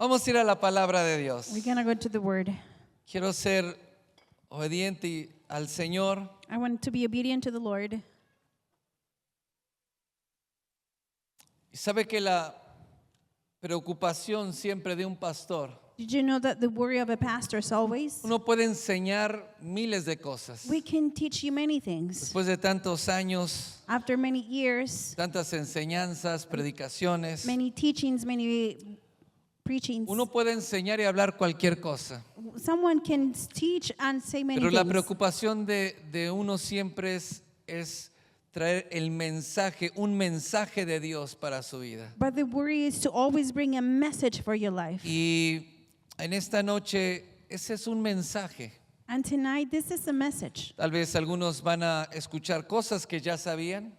Vamos a ir a la palabra de Dios. We're going to go to the Word. Quiero ser obediente al Señor. I want to be obedient to the Lord. Y sabe que la preocupación siempre de un pastor, Did you know that the worry of a pastor is always? uno puede enseñar miles de cosas. We can teach you many things. Después de tantos años, After many years, tantas enseñanzas, predicaciones, many teachings, many preachings, uno puede enseñar y hablar cualquier cosa. someone can teach and say many Pero la things. preocupación de uno siempre es traer el mensaje, un mensaje de Dios para su vida. But the worry is to always bring a message for your life. Y en esta noche ese es un mensaje. And tonight, this is a message. Tal vez algunos van a escuchar cosas que ya sabían,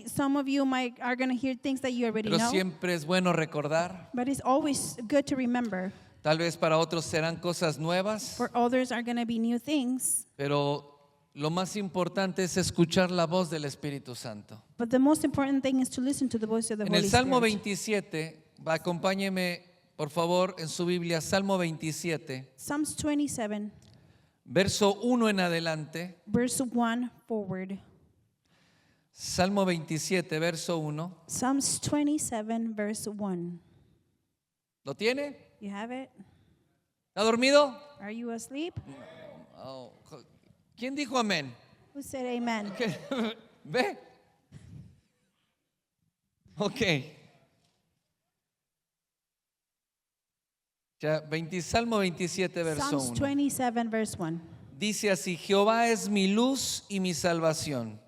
Some of you are going to hear things that you already pero know. siempre es bueno recordar. But it's always good to remember. Tal vez para otros serán cosas nuevas, For others are going to be new things. pero lo más importante es escuchar la voz del Espíritu Santo. But the most important thing is to listen to the voice of the En Holy el Salmo Spirit. 27, acompáñeme por favor en su Biblia, Salmo 27, Psalms 27, verso 1 en adelante. verse 1 forward. Salmo 27, verso 1. Psalms 27, verse 1. ¿Lo tiene? You have it? ¿Está dormido? Are you asleep? Oh, ¿quién dijo amén? Who said amen? ¿Qué? ¿Ve? Ok. Ya, Salmo 27, verso Psalms 1. 27, verse 1. Dice así: Jehová es mi luz y mi salvación.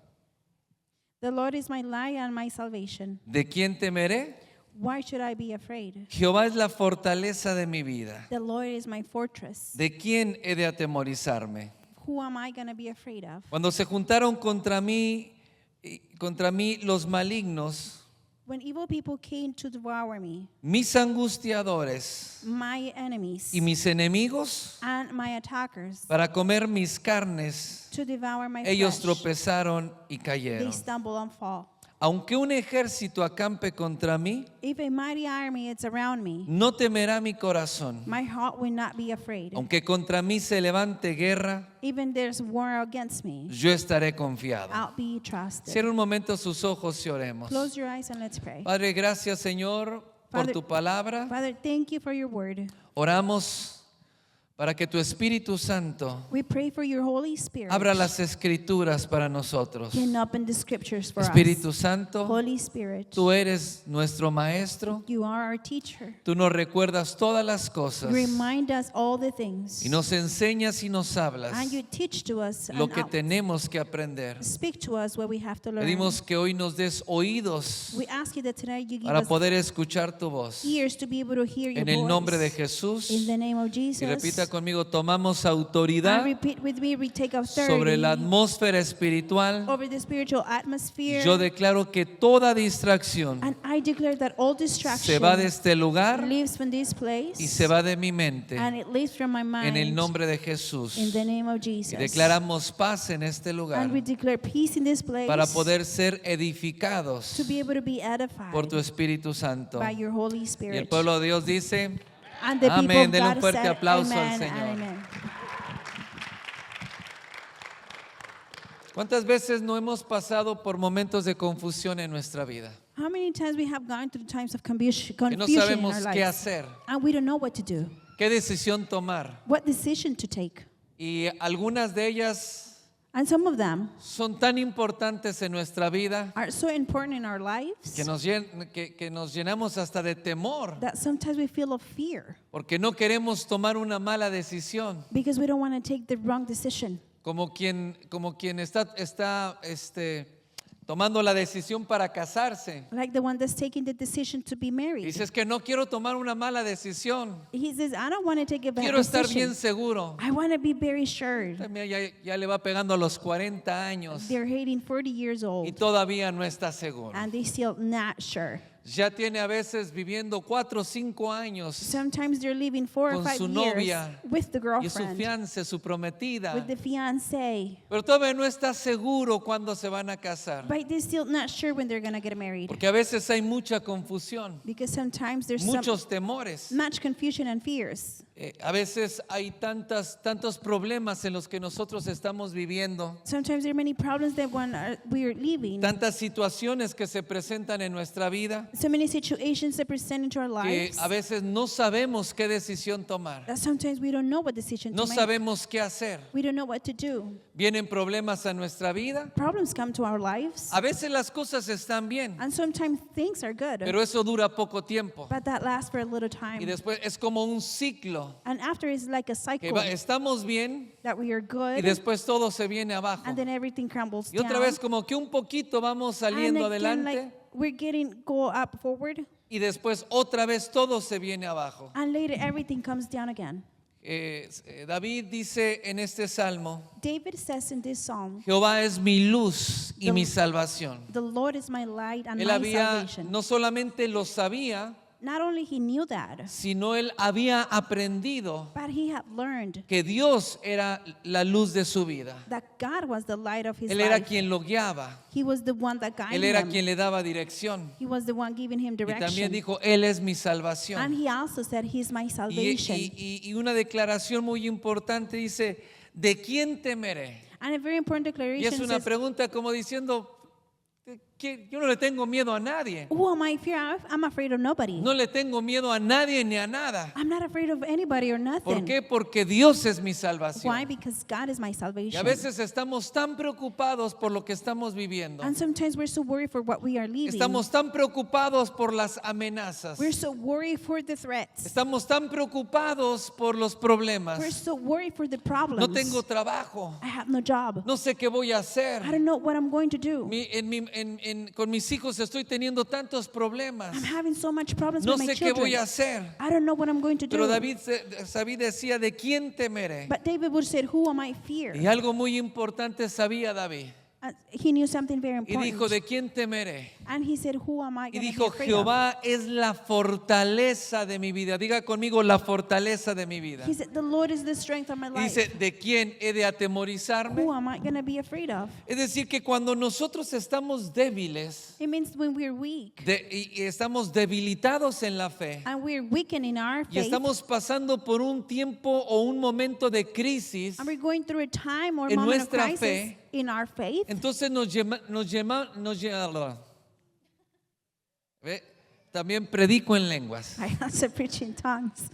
The Lord is my light and my salvation. ¿De quién temeré? Why should I be afraid? Jehová es la fortaleza de mi vida. The Lord is my fortress. ¿De quién he de atemorizarme? Who am I going to be afraid of? Cuando se juntaron contra mí los malignos, When evil people came to devour me, mis angustiadores my enemies y mis enemigos, and my attackers, para comer mis carnes, to devour my ellos flesh, tropezaron y they cayeron. stumble and fall. Aunque un ejército acampe contra mí, If a mighty army is around me, no temerá mi corazón. my heart will not be afraid. Aunque contra mí se levante guerra, Even there's war against me, yo estaré confiado. I'll be trusted. Cierra un momento sus ojos y oremos. Close your eyes and let's pray. Padre, gracias Señor por Father- tu palabra. Father, thank you for your word. Oramos para que tu Espíritu Santo We pray for your Holy Spirit. abra las escrituras para nosotros. Can open the scriptures for Espíritu us. Santo, Holy Spirit, tú eres nuestro maestro. you are our teacher. Tú nos recuerdas todas las cosas Remind us all the things. y nos enseñas y nos hablas And you teach to us lo and que tenemos que aprender. speak to us what we have to learn. Pedimos que hoy nos des oídos We ask you that tonight you give para us poder escuchar tu voz. ears to be able to hear your En el voice. nombre de Jesús. In the name of Jesus. Y repita conmigo, tomamos And autoridad repeat with me, we take sobre la authority atmósfera espiritual. over the spiritual atmosphere. Yo declaro que toda distracción And I declare that all se distraction va de este lugar leaves from this place y se va de mi mente and it leaves from my mind en el nombre de Jesús. in the name of Y Jesus. declaramos paz en este lugar And we declare peace in this place para poder ser to edificados be able to be edified por tu Espíritu Santo. by your Holy Y el Spirit. pueblo de Dios dice, And the people amén. of Denle un God fuerte said, aplauso al amen Señor. and amen. ¿cuántas veces no hemos pasado por momentos de confusión en nuestra vida? How many times we have gone through times of confusion Que no in our sabemos qué lives hacer, and we don't know what to do, qué decisión tomar. what decision to take. Y algunas de ellas And some of them son tan importantes en nuestra vida are so important in our lives que nos llenamos hasta de temor, that sometimes we feel of fear porque no queremos tomar una mala decisión, because we don't want to take the wrong decision. como quien está tomando la decisión para casarse. Like the one that's taking the decision to be Y married. dices que no quiero tomar una mala decisión, He says, I don't want to take a bad quiero estar decision. bien seguro. I want to be very sure. Mira, ya le va pegando a los 40 años They're hitting 40 years y old todavía no está seguro. and they still not sure. Ya tiene a veces viviendo 4 o 5 años Sometimes they're living 4 or con 5 su years novia with the y su girlfriend, fiance, su prometida, with the fiancé, pero todavía no está seguro cuándo se van a casar, but they're still not sure when they're going to get married. porque a veces hay mucha confusión, Because sometimes there's muchos temores. much confusion and fears. A veces hay tantos problemas en los que nosotros estamos viviendo, Sometimes there are many problems that we're living. tantas situaciones que se presentan en nuestra vida, So many situations that present into our que lives a veces no sabemos qué decisión tomar, that sometimes we don't know what decision no to make. sabemos qué hacer. We don't know what to do. Vienen problemas a nuestra vida. Problems come to our lives, A veces las cosas están bien, and sometimes things are good, pero eso dura poco tiempo. but that lasts for a little Y time. después es como un ciclo, And after it's like a que cycle estamos bien that we are y good, después todo se viene abajo. and then everything crumbles Y otra down. vez como que un poquito vamos And saliendo again, adelante like we're go up forward, y después otra vez todo se viene abajo. and later everything comes down again. David dice en este salmo, David says in this psalm, Jehová es mi luz y mi salvación. "The Lord is my light and Él my había, salvation." no solamente lo sabía, Not only he knew that, sino él había aprendido but he had learned que Dios era la luz de su vida. that God was the light of his Él era life. quien lo guiaba, He was the one that él guided era him. quien le daba dirección. He was the one giving him Y también direction. dijo, Él es mi And salvación. he also said, "He's my Y, salvation." y una declaración muy importante dice, ¿de quién temeré? And a very important Y es declaration una says, pregunta como diciendo, yo no le tengo miedo a nadie. "Who am I fear? I'm afraid of nobody. No le tengo miedo a nadie ni a nada. I'm not afraid of anybody or ¿Por nothing." qué? Porque Dios es mi Why? salvación. Because God is my Y a salvation. veces estamos tan preocupados por lo que estamos viviendo. And sometimes we're so worried for what we are living. Estamos tan preocupados por las amenazas. We're so worried for the threats. Estamos tan preocupados por los problemas. We're so worried for the problems. No tengo trabajo. I have no job. No sé qué voy a hacer. I don't know what I'm going to do. Con mis hijos estoy teniendo tantos problemas. I'm having so much problems No with my sé qué voy children. a hacer. I don't know what I'm going to Pero do. David decía, ¿de quién temeré? But David would say, "Who am I fear?" Y algo muy importante sabía David. He knew something very Y important. dijo, ¿de quién temeré? And he said, "Who am I Y going to be dijo, afraid of?" Jehová es la fortaleza de mi vida. Diga conmigo, la fortaleza de mi vida. He said, "The Lord is the strength of my Y life. dice, ¿de quién he de atemorizarme? Who am I going to be afraid of?" Es decir, que cuando nosotros estamos débiles It means when we're weak y estamos debilitados en la fe and we're weakened in our y faith, estamos pasando por un tiempo o un momento de crisis, and we're going through a time or en moment of nuestra crisis fe, in our faith, entonces Ve, también predico en lenguas. I also preach in tongues.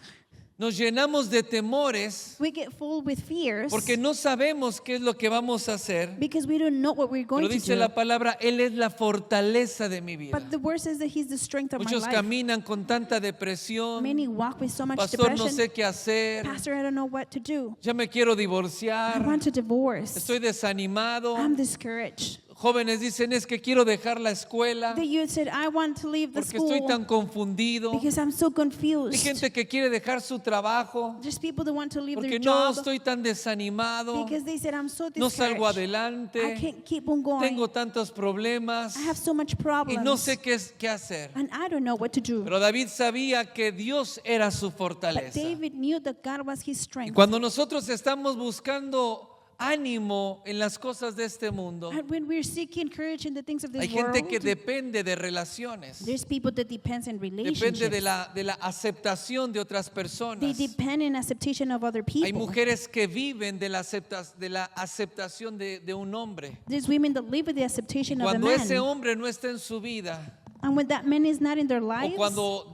Nos llenamos de temores We get full with fears porque no sabemos qué es lo que vamos a hacer. because we don't know what we're going Pero to dice do. la palabra, Él es la fortaleza de mi vida. But the word says that He's the strength of Muchos my life. caminan con tanta depresión. Many walk with so much Pastor, no depression. sé qué hacer. Pastor, I don't know what to do. Ya me quiero I divorciar. want to divorce. Estoy desanimado. I'm discouraged. Jóvenes dicen, es que quiero dejar la escuela The youth said, "I want to leave the porque estoy school tan confundido. because I'm so Hay confused." gente que quiere dejar su trabajo There's people that want to leave porque their no job estoy tan desanimado. because they said, "I'm so No salgo discouraged. I adelante. can't keep on going. Tengo tantos problemas I have so much y problems. no sé qué hacer. And I don't know what to do." Pero David sabía que Dios era su But fortaleza. David knew that God was his Y strength. cuando nosotros estamos buscando ánimo en las cosas de este mundo, And when we're seeking courage in the things of hay this gente world, que depende de relaciones, there's people that depends on depende relationships. de la aceptación de otras They personas. depend on acceptation of other Hay people. mujeres que viven de la aceptación de un hombre. There's women that live with the acceptation of a Cuando ese man. hombre no está en su vida, And when that man is not in their o lives, cuando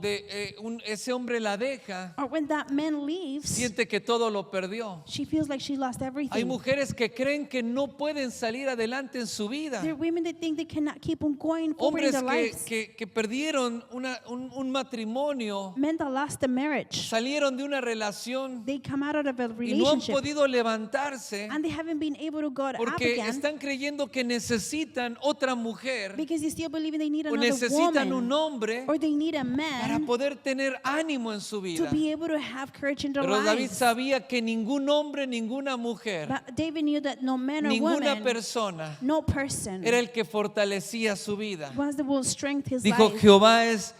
ese hombre la deja, or when that man leaves, siente que todo lo perdió. she feels like she lost Hay everything. mujeres que creen que no pueden salir adelante en su vida. There are women that think they cannot keep on going forward in Hombres their lives. que perdieron un matrimonio, Men that lost the marriage, salieron de una relación they come out of a y no han relationship podido levantarse and they haven't been able to go up porque again están creyendo que necesitan otra mujer because they still believe they need o another necesitan necesitan un woman hombre or they need a para man poder tener ánimo en su to vida. be able to have courage in their Pero David lives. sabía que ningún hombre, ninguna mujer, But David knew that no man or ninguna woman, persona no person era el que fortalecía su vida. was the will strength his Dijo, life.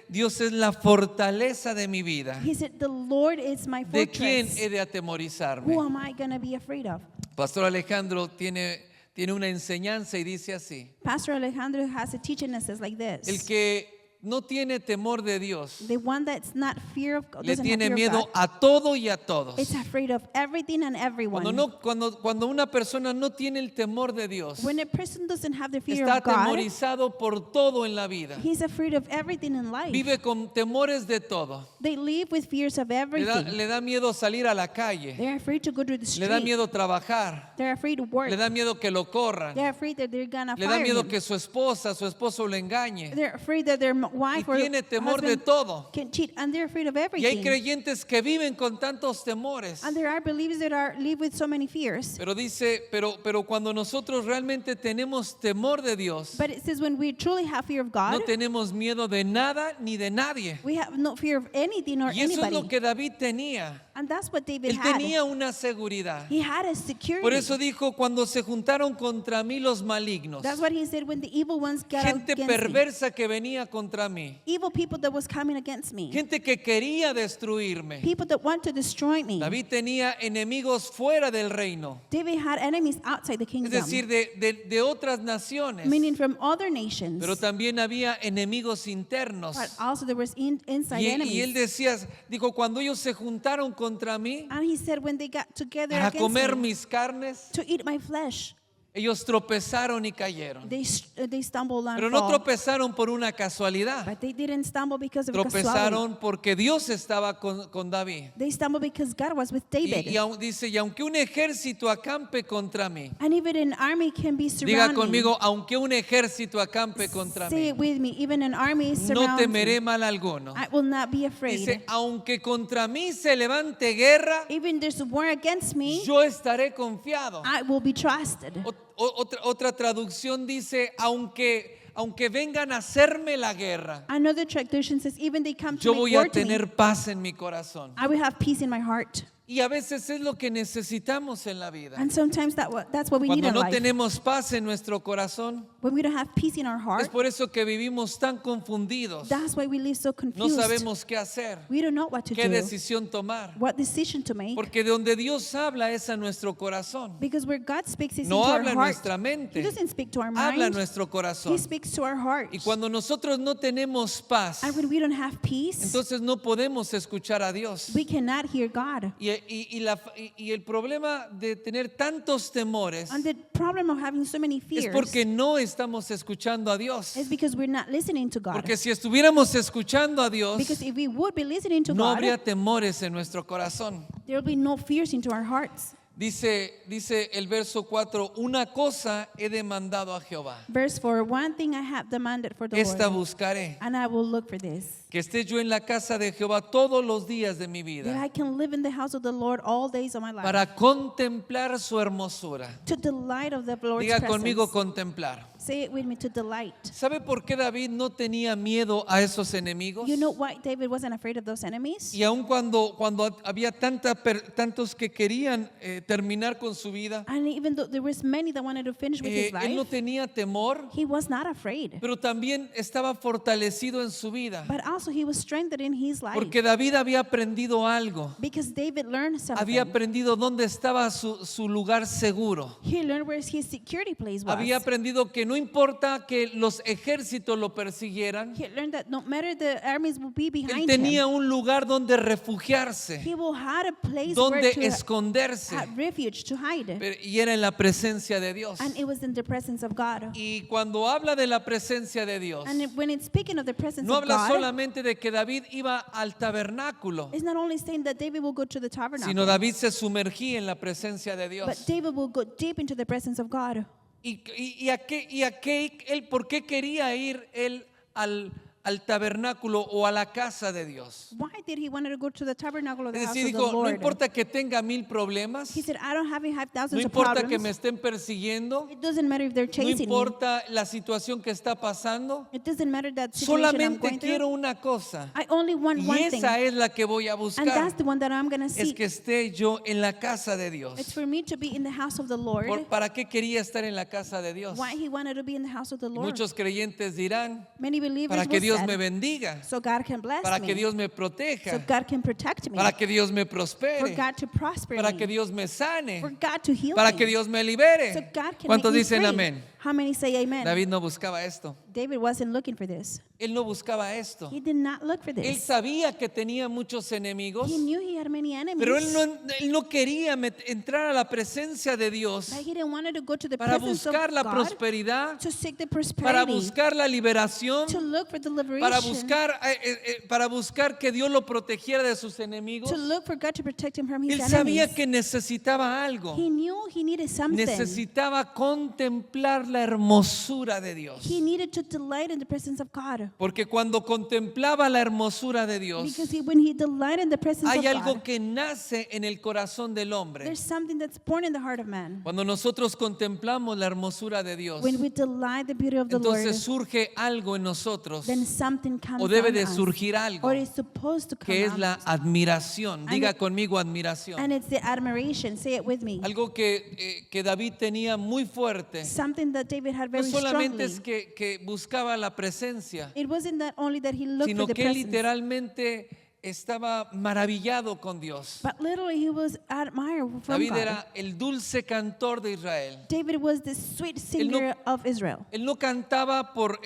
Dios es la fortaleza de mi vida. He said, the Lord is my ¿De quién fortress. he de atemorizarme? Who am I going to be afraid of? Pastor Alejandro tiene una enseñanza y dice así: Pastor Alejandro has a teaching that says like this. el que no tiene temor de Dios The one that's not fear of God, le doesn't have tiene fear of miedo God, a todo y a todos. it's afraid of everything and everyone. Cuando una persona no tiene el temor de Dios, When a person doesn't have the fear está of God, atemorizado por todo en la vida. he's afraid of everything in life. Vive con temores de todo. They live with fears of Le everything. da miedo salir a la calle. They're afraid to go to the Le da street. miedo trabajar. They're afraid to work. Le da miedo que lo corran. They're afraid that they're gonna Le da fire miedo him. que su esposo lo engañe. They're afraid that their Y wife or tiene temor de husband todo. can cheat, and they're afraid of Y hay everything. creyentes que viven con tantos temores. And there are believers that live with so many fears. Pero cuando nosotros realmente tenemos temor de Dios, But it says when we truly have fear of no God, tenemos miedo de nada ni de nadie. we have no fear of anything or Y eso es anybody. lo que David tenía. And that's what David Él had. tenía una seguridad. He had a security. Por eso dijo, cuando se juntaron contra mí los malignos, That's what he said when the evil ones got gente against me. perversa que venía contra mí, Evil people that was coming against me. gente que quería destruirme. People that want to destroy me. David tenía enemigos fuera del reino, David had enemies outside the es kingdom. decir, de otras naciones, Meaning from other nations. pero también había enemigos internos. But also there was inside Y enemies. él decía, dijo, cuando ellos se juntaron contra mí And he said when they got together para against comer me mis carnes, to eat my flesh, ellos tropezaron y cayeron. they stumbled and Pero no fall. tropezaron por una casualidad. But they didn't stumble because of casualty. Tropezaron porque Dios estaba con David. They stumbled because God was with David. Dice, y aunque un ejército acampe contra mí, And even an army can be diga surrounding. conmigo, aunque un ejército acampe contra Say mí, it with me. Even an army no surrounds temeré me. mal alguno. I will not be afraid. Dice, aunque contra mí se levante guerra, Even there's a war against me, yo estaré confiado. I will be trusted. Otra traducción dice, aunque vengan a hacerme la guerra, Another tradition says, even they come to yo make voy war a to me, tener paz en mi corazón. I will have peace in my heart. Y a veces es lo que necesitamos en la vida. And sometimes that's what we need Cuando in no life. tenemos paz en nuestro corazón, When we don't have peace in our es heart, por eso que vivimos tan confundidos. that's why we live so No confused. sabemos qué hacer, We don't know what to qué do, decisión tomar. what decision to make. Porque de donde Dios habla es a nuestro corazón. Because where God speaks is No into our habla en heart. nuestra mente, He doesn't speak to our habla en mind. nuestro He corazón. speaks to our heart. Y cuando nosotros no tenemos paz, And when we don't have peace, entonces no podemos escuchar a Dios. we cannot hear God. Y el problema de tener tantos temores And the problem of having so many es fears porque no estamos escuchando a Dios. is because we're not listening to God. Porque si estuviéramos escuchando a Dios, Because if we would be listening to no God, habría temores en nuestro corazón. there will be no fears into our hearts. Dice el verso 4, una cosa he demandado a Jehová, Verse 4, one thing I have demanded for the esta Lord, buscaré, and I will look for this, que esté yo en la casa de Jehová todos los días de mi that vida, I can live in the house of the Lord all days of my life, para contemplar su hermosura. to delight of the Lord's Diga presence. conmigo contemplar. Say it with me, to delight. ¿Sabe por qué David no tenía miedo a esos enemigos? You know why David wasn't afraid of those enemies? Y aun cuando había tantos que querían terminar con su vida, And even though there was many that wanted to finish with his él no life, tenía temor, he was not afraid. pero también estaba fortalecido en su vida. But also he was strengthened in his life. Porque David había aprendido algo. Because David learned something. Había aprendido dónde estaba su lugar seguro. He learned where his security place was. Había aprendido que no importa que los ejércitos lo persiguieran, He learned that no matter the armies will be él behind tenía him, un lugar donde refugiarse, he will have a place donde where to esconderse. have refuge, to hide. Y era en la presencia de Dios. And it was in the presence of God. Y cuando habla de la presencia de Dios, And when it's speaking of the presence no of habla God, solamente de que David iba al tabernáculo, it's not only saying that David will go to the tabernacle, sino David se sumergía en la presencia de Dios. but David will go deep into the presence of God. ¿Por qué quería ir él al tabernáculo o a la casa de Dios. Why did he want to go to the tabernacle of the Es house decir, of the dijo, no Lord? importa que tenga 1000 problemas, He said, I don't have no thousands of importa que problems. me estén persiguiendo, It doesn't matter if they're no chasing me. importa la situación que está pasando, It doesn't matter that situation I'm solamente going quiero through. una cosa. I only want Y one thing, esa es la que voy a and buscar, that's the one that I'm going to es seek. que esté yo en la casa de Dios. It's for me to be in the house of the Lord. ¿Para qué quería estar en la casa de Dios? Why he wanted to be in the house of the Y Lord. muchos creyentes dirán, Many believers para que will Dios say, me bendiga, so God can bless para me, que Dios me so proteja, God can protect me, para que Dios me for prospere, God to prosper para me, que Dios me sane, for God to heal para me, que Dios me so libere. God can ¿Cuántos make me dicen free. amén? How many say amen? David no buscaba esto. David wasn't looking for this. Él no buscaba esto. He did not look for Él this. sabía que tenía muchos enemigos, He knew he had many enemies, pero él no quería entrar a la presencia de Dios but he didn't want to go to the para presence buscar of la God prosperidad, to seek the para prosperity, buscar la liberación, to look for the para liberation, para buscar que Dios lo protegiera de sus enemigos. to look for God to protect him from his Él sabía enemies. que necesitaba algo. He knew he needed something. Necesitaba contemplar la hermosura de Dios. He needed to delight in the presence of God. Porque cuando contemplaba la hermosura de Dios, Because when he delighted in the presence hay of algo God, que nace en el corazón del hombre. there's something that's born in the heart of man. Cuando nosotros contemplamos la hermosura de Dios, When we delight the beauty of the entonces Lord, surge algo en nosotros, then something comes o debe on de us, surgir algo, or is supposed to come que es on la us. admiración. Diga conmigo And admiración. it's the admiration. Say it with me. Algo que David tenía muy fuerte. Something that David had No very solamente strongly. es que buscaba la presencia, It wasn't that only that he looked sino for the que presence, literalmente estaba maravillado con Dios. but literally he was admired from David God. era el dulce cantor de Israel. David was the sweet singer of Israel. Él no cantaba por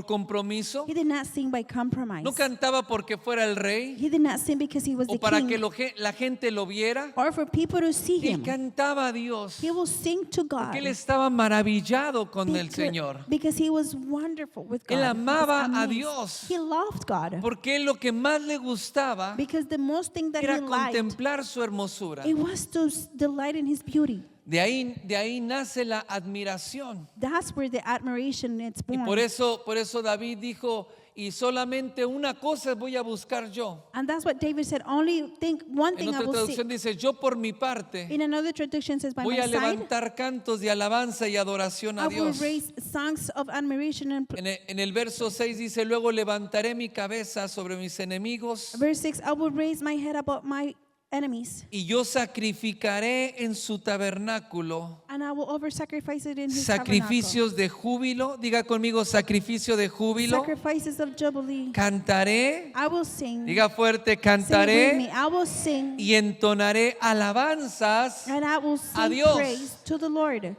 compromiso, He did not sing by compromise. no cantaba porque fuera el rey He did not sing because he was o the para king, que la gente lo viera. or for people to see Él him. cantaba a Dios He will sing to God porque él estaba maravillado con el Señor. because he was wonderful with God. Él He was amaba a amazed. Dios. He loved God Porque él lo que más le gustaba because the most thing that he era liked, contemplar su hermosura. it was to delight in his beauty. De ahí nace la admiración. That's where the admiration is Y born. por eso David dijo, y solamente una cosa voy a buscar yo. And that's what David said. Only one En thing I otra will traducción seek. dice, yo por mi parte In another tradition says, by voy my a side, levantar cantos de alabanza y adoración I a will Dios. raise songs of admiration and En el verso 6 dice, luego levantaré mi cabeza sobre mis enemigos verse 6, I will raise my head above my enemies, y yo sacrificaré en su tabernáculo and I will over sacrifice it in his sacrificios de júbilo. Diga conmigo, sacrificio de tabernacle. júbilo. Sacrifices of jubilee. Cantaré, I will sing. diga fuerte, Say it with me. cantaré I will sing, y entonaré alabanzas. and I will a sing Dios. praise to the Lord.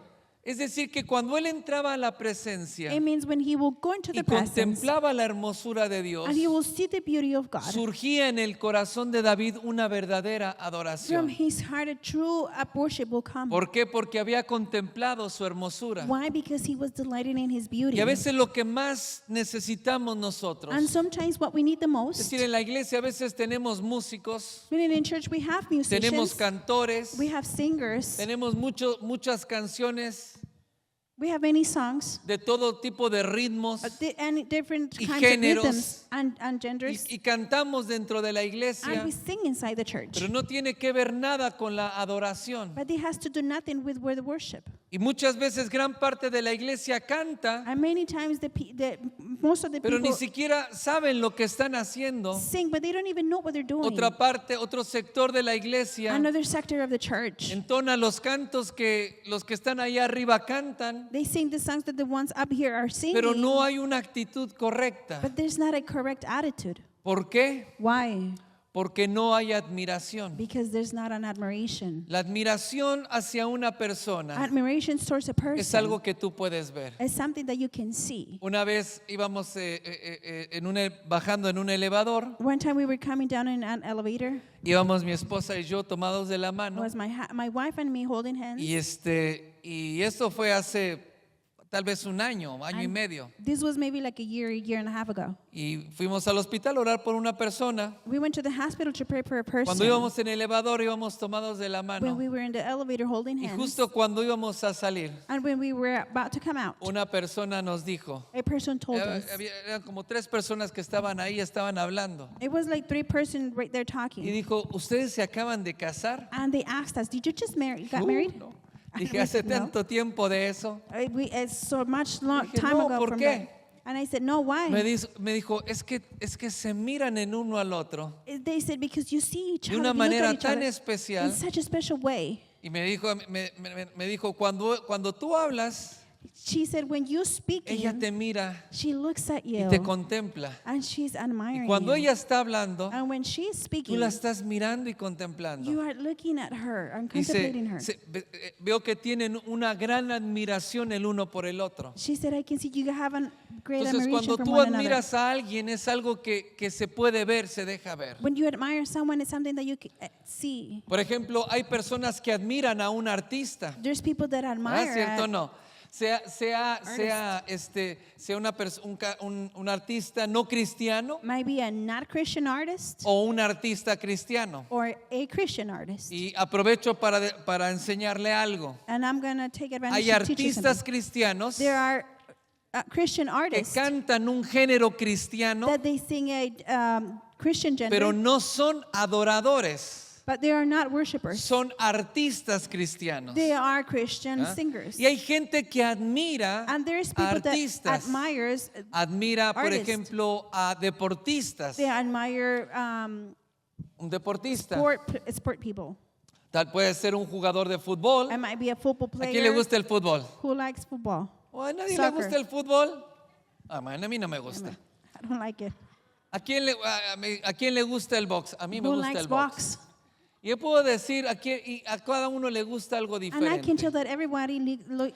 Es decir, que cuando él entraba a la presencia It means when he will go into y the presence contemplaba la hermosura de Dios, and he will see the beauty of God. surgía en el corazón de David una verdadera From adoración. his heart, a true worship will come. ¿Por qué? Porque había contemplado su hermosura. Why? Because he was delighting in his beauty. Y a veces lo que más necesitamos nosotros, And sometimes what we need the es most, decir, en la iglesia a veces tenemos músicos, meaning in church we have tenemos musicians, cantores, we have singers, tenemos muchas canciones we have many songs, de todo tipo de ritmos and different y kinds géneros, of rhythms and genders, y cantamos dentro de la iglesia, and we sing inside the church. pero no tiene que ver nada con la adoración. But it has to do nothing with where the worship. Y muchas veces gran parte de la iglesia canta, And many times most of the pero ni people siquiera saben lo que están haciendo. sing, but they don't even know what they're doing. Otro sector de la iglesia Another sector of the church, entona los cantos que los que están ahí arriba cantan, they sing the songs that the ones up here are singing, pero no hay una actitud correcta. but there's not a correct attitude. ¿Por qué? Why? Porque no hay admiración. Because there's not an admiration. La admiración hacia una persona Admiration towards a person es algo que tú puedes ver. is something that you can see. Una vez íbamos bajando en un elevador, One time we were coming down in an elevator. íbamos mi esposa y yo tomados de la It mano was my wife and me holding hands. y esto fue hace tal vez un año y And medio. This was maybe like a year and a half ago. Y fuimos al hospital a orar por una persona. We went to the hospital to pray for a person. Cuando íbamos en el elevador íbamos tomados de la When mano. we were in the elevator holding Y hands, justo cuando íbamos a salir, and when we were about to come out, una persona nos dijo, a person told us. eran como 3 personas que estaban ahí, estaban hablando. It was like 3 persons right there Y talking. dijo, ¿ustedes se acaban de casar? And they asked us, did you just got married? No. And Dije, we hace said, no. tanto tiempo de eso. It's so much long Dije, time no, ago ¿por from qué? that. And I said, no, why? Me dijo, es que se miran en uno al otro They said, because you see each de other, una you look manera at each tan other especial. in such a special way. Y me dijo, cuando tú hablas, She said, when you speak, ella te mira she looks at y you te contempla. and she's admiring Y cuando you. ella está hablando, And when she's tú speaking, la estás mirando y contemplando. you are looking at her and Dice, contemplating her. veo que tienen una gran admiración el uno por el otro. She said, I can see you have a great Entonces, admiration cuando from tú one another. admiras a alguien, es algo que se puede ver, se deja ver. When you admire someone, it's something that you can see. Por ejemplo, hay personas que admiran a un artista. There's people that admire ¿Cierto o no? Sea un artista no cristiano maybe a not Christian artist o un artista cristiano. or a Christian artist. Y aprovecho para enseñarle algo. And I'm going to take advantage Hay to teach you artistas something. cristianos There are Christian que artists cantan un género cristiano, that they sing a Christian gender, pero no son adoradores. but they are not worshipers. Son artistas cristianos. They are Christian ¿Ah? singers. Y hay gente que admira And there's a people that artistas. admires, Admira, por artists. ejemplo, a deportistas. they admire Un deportista. sport people. Tal puede ser un jugador de fútbol. It might be a football ¿A quién le player gusta el fútbol? who likes football. ¿O a nadie le Soccer. gusta el fútbol? A mí no me gusta. I don't like it. ¿A quién le gusta el box? A mí me Who gusta likes el box. box? Y yo puedo decir, y a cada uno le gusta algo And I can diferente. tell that everybody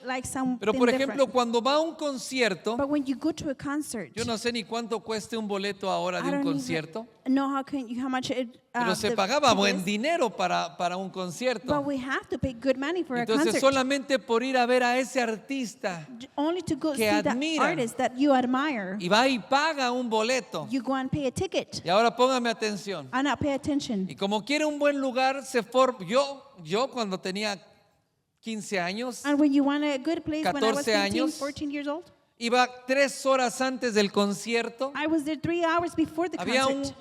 likes something Pero por ejemplo, different. cuando va a un concierto, But when you go to a concert, yo no sé ni cuánto cueste un boleto ahora I de un don't even concierto, know how much it, pero se the pagaba ticket buen is. dinero para un But concierto. we have to pay good money for a Entonces concert. solamente por ir a ver a ese artista Only to go que see the admiran. artist that you admire, y va y paga un boleto. you go and pay a ticket Y ahora póngame atención. and not pay attention. Y como quiere un buen lugar, yo cuando tenía 15 años, And when you want a good place, when I was 14 15, años. 14 years old, iba 3 horas antes del concierto. I was there 3 hours before the Había concert.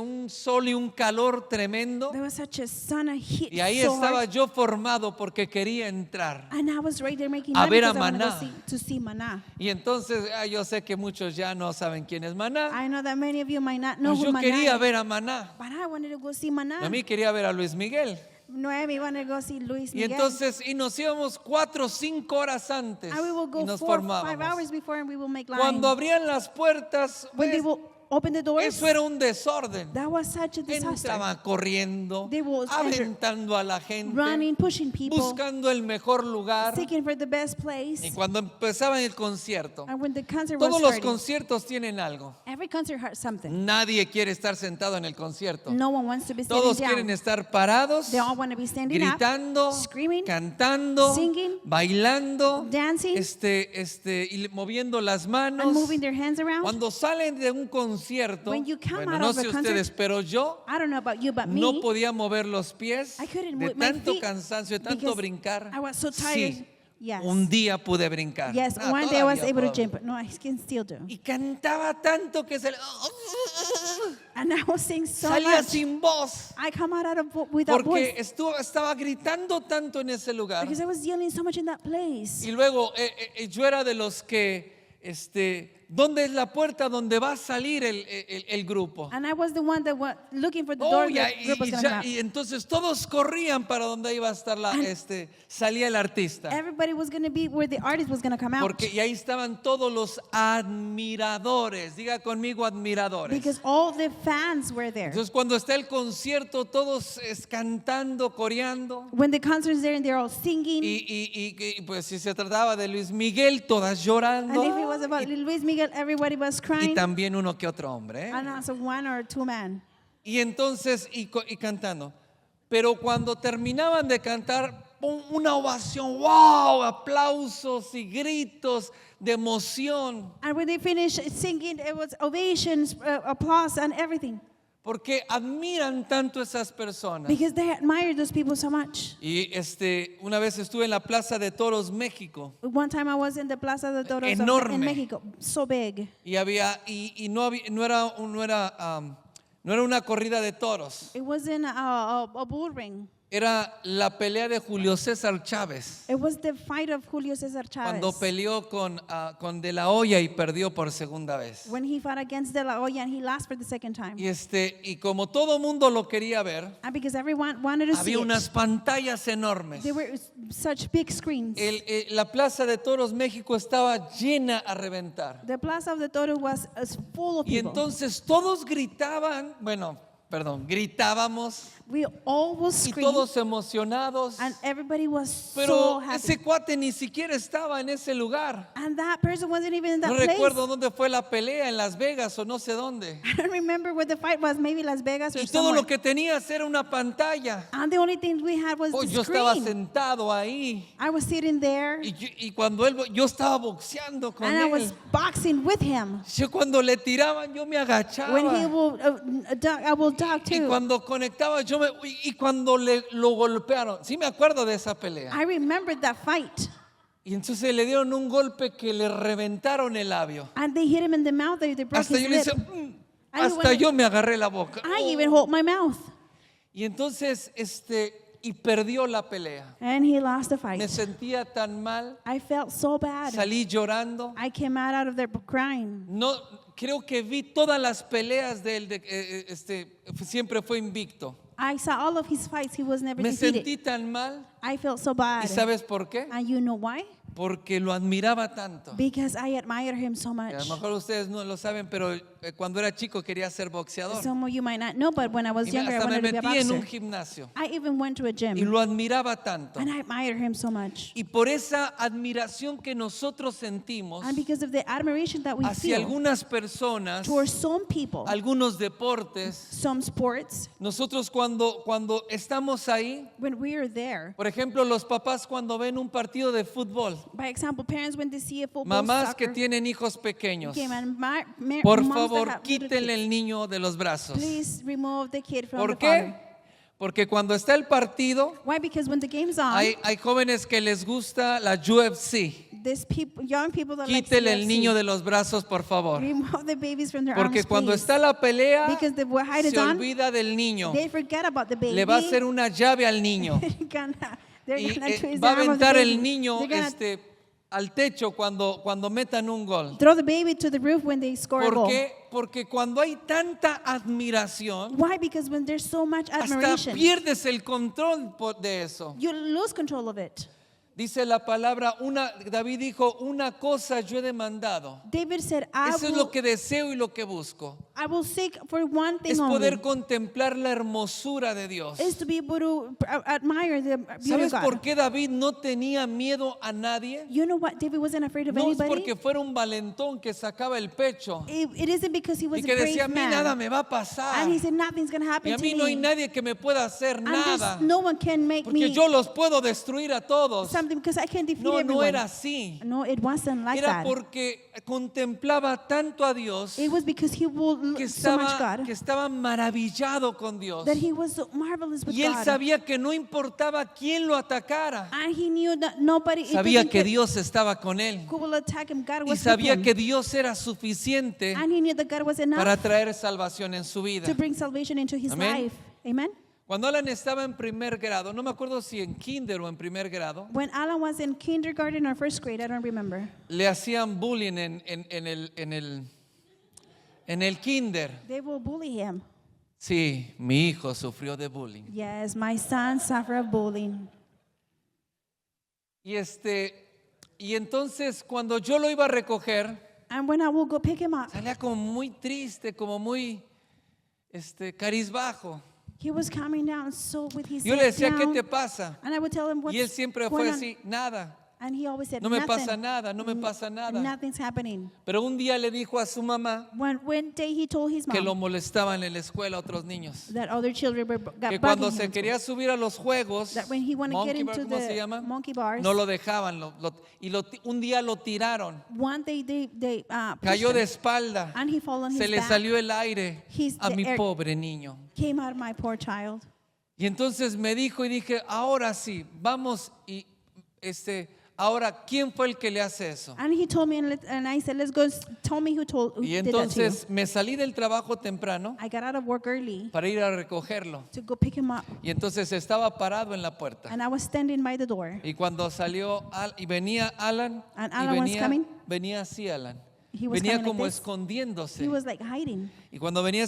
un sol y un calor tremendo. There was such a sun, a heat Y ahí so estaba hard. yo formado porque quería entrar. And I was right there making A money ver a because I wanted Maná. to see Maná. Y entonces yo sé que muchos ya no saben quién es Maná. I know that many of you might not know Pues who yo Maná quería is, ver a Maná. but I wanted to go see Maná. A mí quería ver a Luis Miguel. Noemi wanted to go see Luis Y Miguel. entonces, nos íbamos 4 o 5 horas antes and we will y go nos 4 or 5 formábamos. hours before and we will make Cuando lines. abrían las puertas, When they will open the doors, eso era un desorden. that was such a disaster. Entraban corriendo, They will enter, aventando a la gente, running, pushing people, buscando el mejor lugar. seeking for the best place. Y cuando empezaba el concierto, And when the concert was todos los starting, conciertos tienen algo. every concert has something. Nadie quiere estar sentado en el concierto. No one wants to be sitting Todos down. quieren estar parados, They all want to be standing gritando, up, screaming, cantando, singing, bailando, dancing, y moviendo las manos. and moving their hands around. Cuando salen de un concierto, When you come bueno, out no of a sé concert, ustedes, pero yo I don't know about you, but no me, podía mover los pies I couldn't de move my tanto feet cansancio, de tanto because brincar. I was so tired. Sí, Yes. un día pude brincar. Yes, Ah, one day I was todavía able to puedo. jump. No, I can still do. Y cantaba tanto que And I was singing so salía much. sin voz. I come out without Porque voice estaba gritando tanto en ese lugar. because I was yelling so much in that place. Y luego yo era de los que, ¿dónde es la puerta donde va a salir el grupo? And I was the one that was looking for the door Oh, that group was going to come out. y entonces todos corrían para donde iba a estar salía el artista. Everybody was going to be where the artist was going to come out. Y ahí estaban todos los admiradores. Diga conmigo admiradores. Because all the fans were there. Entonces cuando está el concierto, todos cantando, coreando. When the concert's there and they're all singing. Y pues si se trataba de Luis Miguel, todas llorando. And if it was about Luis Miguel, everybody was Y crying. también uno que otro hombre. And also 1 or 2 men. Y entonces, y cantando. Pero cuando terminaban de cantar, una ovación, wow, aplausos y gritos de emoción, And when they finished singing, it was ovations, applause, and everything. porque admiran tanto esas personas. Because they admired those people so much. Y una vez estuve en la Plaza de Toros, México, One time I was in the Plaza de Toros Enorme. in Mexico, so big. y no era una corrida de toros, It wasn't a bull ring. era la pelea de Julio César Chávez, It was the fight of Julio César cuando Chávez. peleó con De La Hoya y perdió por segunda vez. When he fought against De La Hoya and he lost for the second time. Y como todo mundo lo quería ver, And because everyone wanted to see había unas it, pantallas enormes. there were such big screens. La Plaza de Toros México estaba llena a reventar. The Plaza of the Toro was full of Y people. entonces todos gritábamos We all will y scream, todos emocionados. and everybody was so Pero happy. ese cuate ni siquiera estaba en ese lugar. And that person wasn't even in that No place. recuerdo dónde fue la pelea, en Las Vegas o no sé dónde. I don't remember where the fight was, maybe Las Vegas or Y todo somewhere. lo que tenías era una pantalla. And the only thing we had was Oh, the yo estaba screen. sentado ahí. I was sitting there, Y cuando yo estaba boxeando con and I él. was boxing with him. Yo cuando le tiraban yo me agachaba. When he will duck, I will duck Y too. cuando conectaba y cuando lo golpearon. Sí me acuerdo de esa pelea. I remembered that fight. Y entonces le dieron un golpe que le reventaron el labio. And they hit him in the mouth, they broke Hasta his yo le lip. hice, And he hasta went- yo me agarré la boca. I even hold my mouth. Y entonces y perdió la pelea. And he lost the Me fight. sentía tan mal, I felt so bad. salí llorando. I came out of there crying. No, creo que vi todas las peleas de él, siempre fue invicto. I saw all of his fights. He was never Me defeated. sentí tan mal. I felt so bad. ¿Y sabes por qué? And you know why? Porque lo admiraba tanto. Because I admire him so A much. lo mejor ustedes no lo saben, pero cuando era chico quería ser boxeador. Some of you might not know, but when I was Y younger, I hasta me wanted to be a metí en un boxer. gimnasio. I even went to a Y gym. lo admiraba tanto. And I admire him so much. Y por esa admiración que nosotros sentimos And because of the admiration that we hacia feel algunas personas, towards some people, algunos deportes, some sports, nosotros cuando estamos ahí, when we are there, por ejemplo, los papás cuando ven un partido de fútbol, by example, parents when they see a football, mamás que soccer tienen hijos pequeños, game, and por moms that favor, have little quítenle kids, el niño de los brazos. please remove the kid from ¿Por the qué? father. Porque cuando está el partido, Why? Because when the game's on, hay jóvenes que les gusta la UFC. there's people, young people that like Quítele el UFC. niño de los brazos, por favor. Remove the babies from their Porque arms, cuando please. está la pelea, Because the fight is se on, olvida del niño. they forget about the baby. Le va a hacer una llave al niño. They're Y gonna twist va a the arm of the aventar baby. el niño They're gonna al techo cuando metan un gol. throw the baby to the roof when they score a ¿Por goal. qué? Porque cuando hay tanta admiración, Why? Because when there's so much hasta admiration, pierdes el control de eso. you lose control of it. Dice la palabra, David dijo, una cosa yo he demandado. David said, Eso es lo que deseo y lo que busco. I will seek for one thing Es only, poder contemplar la hermosura de Dios. is to be able to admire the beauty ¿Sabes of por God. qué David no tenía miedo a nadie? You know what? David wasn't afraid of No es anybody. porque fuera un valentón que sacaba el pecho It isn't because he was y a que brave decía, a mí man. nada me va a pasar. And he said, nothing's going to Y happen a to mí me. no hay nadie que me pueda hacer And nada. no one can make Porque me yo los puedo destruir a todos. something because I can defeat No, everyone. no era así. No, it wasn't like Era that. porque contemplaba tanto a Dios It was because he will que so much estaba maravillado con Dios. that he was so marvelous with Y él God. sabía que no importaba quién lo atacara. And he knew that nobody Sabía que Dios estaba con él. who will attack him. God Y was sabía with him. que Dios era suficiente And he knew that God was enough para traer salvación en su vida. to bring salvation into his Amén. life. Amen. Cuando Alan estaba en primer grado, no me acuerdo si en kinder o en primer grado, When Alan was in kindergarten or first grade, I don't remember. le hacían bullying en el kinder. They will bully him. Sí, mi hijo sufrió de bullying. Yes, my son suffered bullying. Y entonces cuando yo lo iba a recoger, And when I will go pick him up, salía como muy triste, como muy carizbajo. he was coming down so with his Yo le head decía, ¿qué down. te pasa? And I would tell him what's Y él siempre going fue on. así, nada. And he always said, No me nothing, pasa nada, no me pasa nada. nothing's happening. Pero un día le dijo a su mamá One day he told his que lo mom molestaban en la escuela otros niños. that other children got Que cuando bugging se him. quería subir a los juegos, That when he wanted to get monkey bar, into ¿cómo se the llama? monkey bars, No lo dejaban. Un día lo tiraron. one day they pushed Cayó him, de espalda. and he fell on Se his le back. salió el aire a The mi air pobre niño. came out of my poor child. Y entonces me dijo y dije, ahora sí, vamos y ahora, ¿quién fue el que le hace eso? And he told me, and I said, let's go. Tell me who Y did that to you. entonces me salí del trabajo temprano I got out of work early para ir a recogerlo. to go pick him up, Y entonces estaba parado en la puerta. and I was standing by the door. Y cuando salió y venía Alan, And y Alan was coming. venía así Alan. He was Venía coming like como this. escondiéndose. He was like hiding, Y cuando venía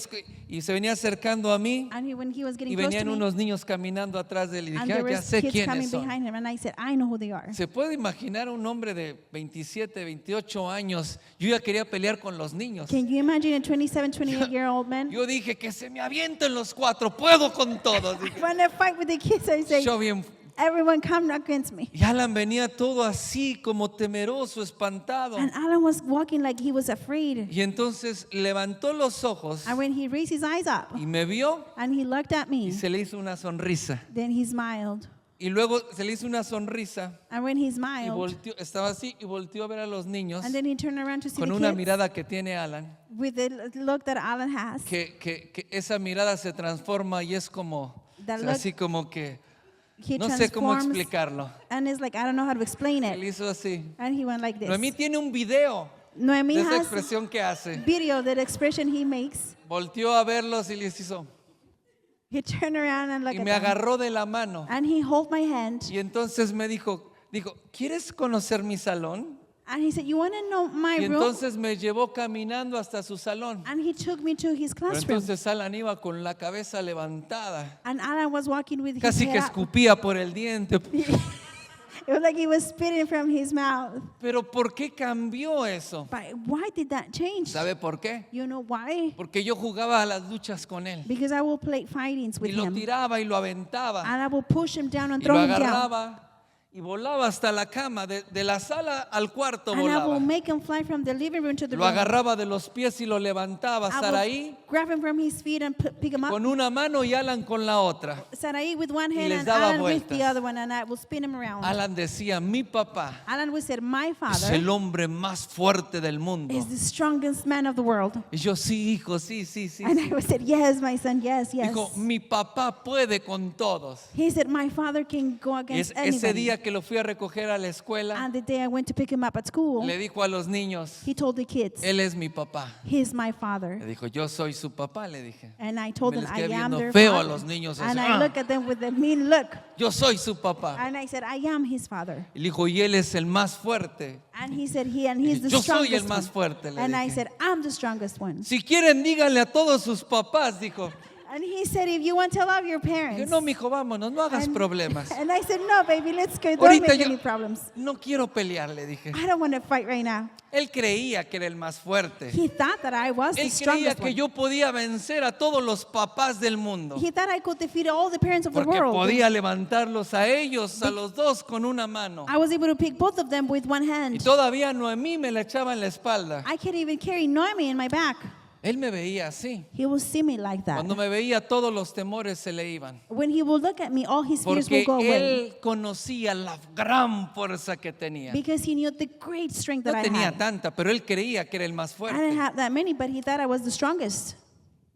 y se venía acercando a mí, and when he was y getting close to venían me, unos niños caminando atrás de él, y and dije, there ya was sé kids quiénes coming son. behind him, and I said, I know who they are. ¿Se puede imaginar a un hombre de 27, 28 años? Yo ya quería pelear con los niños. Can you imagine a 27, 28-year-old man? Yo dije que se me avienten los cuatro, puedo con todos. Dije, When I fight with the kids, I say, yo bien. everyone come against me. Y Alan venía todo así, como temeroso, espantado. And Alan was walking like he was afraid. Y entonces levantó los ojos And when he raised his eyes up, y me vio and he looked at y me, se le hizo una sonrisa. then he smiled. Y luego se le hizo una sonrisa And when he y smiled, volteó, estaba así y volteó a ver a los niños and then he turned around to see con the una kids mirada que tiene Alan, with the look that Alan has. que esa mirada se transforma y es como, That así como que, He no sé cómo transforms, explicarlo. and it's like, I don't know how to explain Él it. hizo así. And he went like this. Noemí tiene un video Noemi de esa has expresión que hace. video, that expression he makes. Volteó a verlos y les hizo. He turned around and looked Y at me them. agarró de la mano. And he held my hand. Y entonces me dijo, ¿quieres conocer mi salón? And he said, you want to know my Y room? entonces me llevó caminando hasta su salón. And he took me to his Pero classroom. entonces Alan iba con la cabeza levantada. And Alan was walking with his Casi que head up. escupía por el diente. It was like he was spitting from his mouth. Pero ¿por qué cambió eso? But why did that change? ¿Sabe por qué? You know why? Porque yo jugaba a las luchas con él. Because I will play fightings Y with lo him. tiraba y lo aventaba. And I will push him down and Y lo throw him down. agarraba y volaba hasta la cama. De la sala al cuarto And I will volaba. make him fly from the living room to the Lo room. agarraba de los pies y lo levantaba. I Saraí will grab him from his feet and pick him up. con una mano y Alan con la otra. Sarai with one hand les and daba Alan with the vueltas. other one, and I will spin him around. Alan decía, mi papá Alan would say, my es father el hombre más fuerte del mundo. is the strongest man of the world. Y yo, sí, hijo, sí, sí, sí. And sí. I would say, yes, my son, yes, yes. Dijo, mi papá puede con todos. He said, my father can go Y against ese anybody. día que lo fui a recoger a la escuela, And the day I went to pick him up at school, le dijo a los niños, he told the kids, él es mi papá. he's my Le father. dijo, yo soy su papá, le dije. And I told Me them, les I quedé am viendo their feo a father. los niños, And así, I look at them with a mean look. Yo soy su papá. And I said, I am his father. Y le dijo, y él es el más fuerte. And he said, he's the Yo soy el strongest más one. fuerte, le And I dije. said, I'm the strongest one. Si quieren, díganle a todos sus papás, dijo. And he said, if you want to love your Yo, parents. no, mijo, vámonos, no hagas problemas. And I said, no, baby, let's go. Don't Ahorita make yo any problems. no quiero pelear, le dije. I don't want to fight right now. Él creía que era el más fuerte. He thought that I was the Él creía strongest que one. yo podía vencer a todos los papás del mundo. He thought I could defeat all the parents of the Porque world. podía levantarlos a ellos, a los dos, con una mano. I was able to pick both of them with one Y hand. todavía Noemí me la echaba en la espalda. I can't even carry Noemi in my back. Él me veía así. He will see me like that. Cuando me veía, todos los temores se le iban. When he will look at me, all his fears will Porque go away. él conocía la gran fuerza que tenía. Because he knew the great strength No that I tenía had. tanta, pero él creía que era el más I didn't fuerte. have that many, but he thought I was the strongest.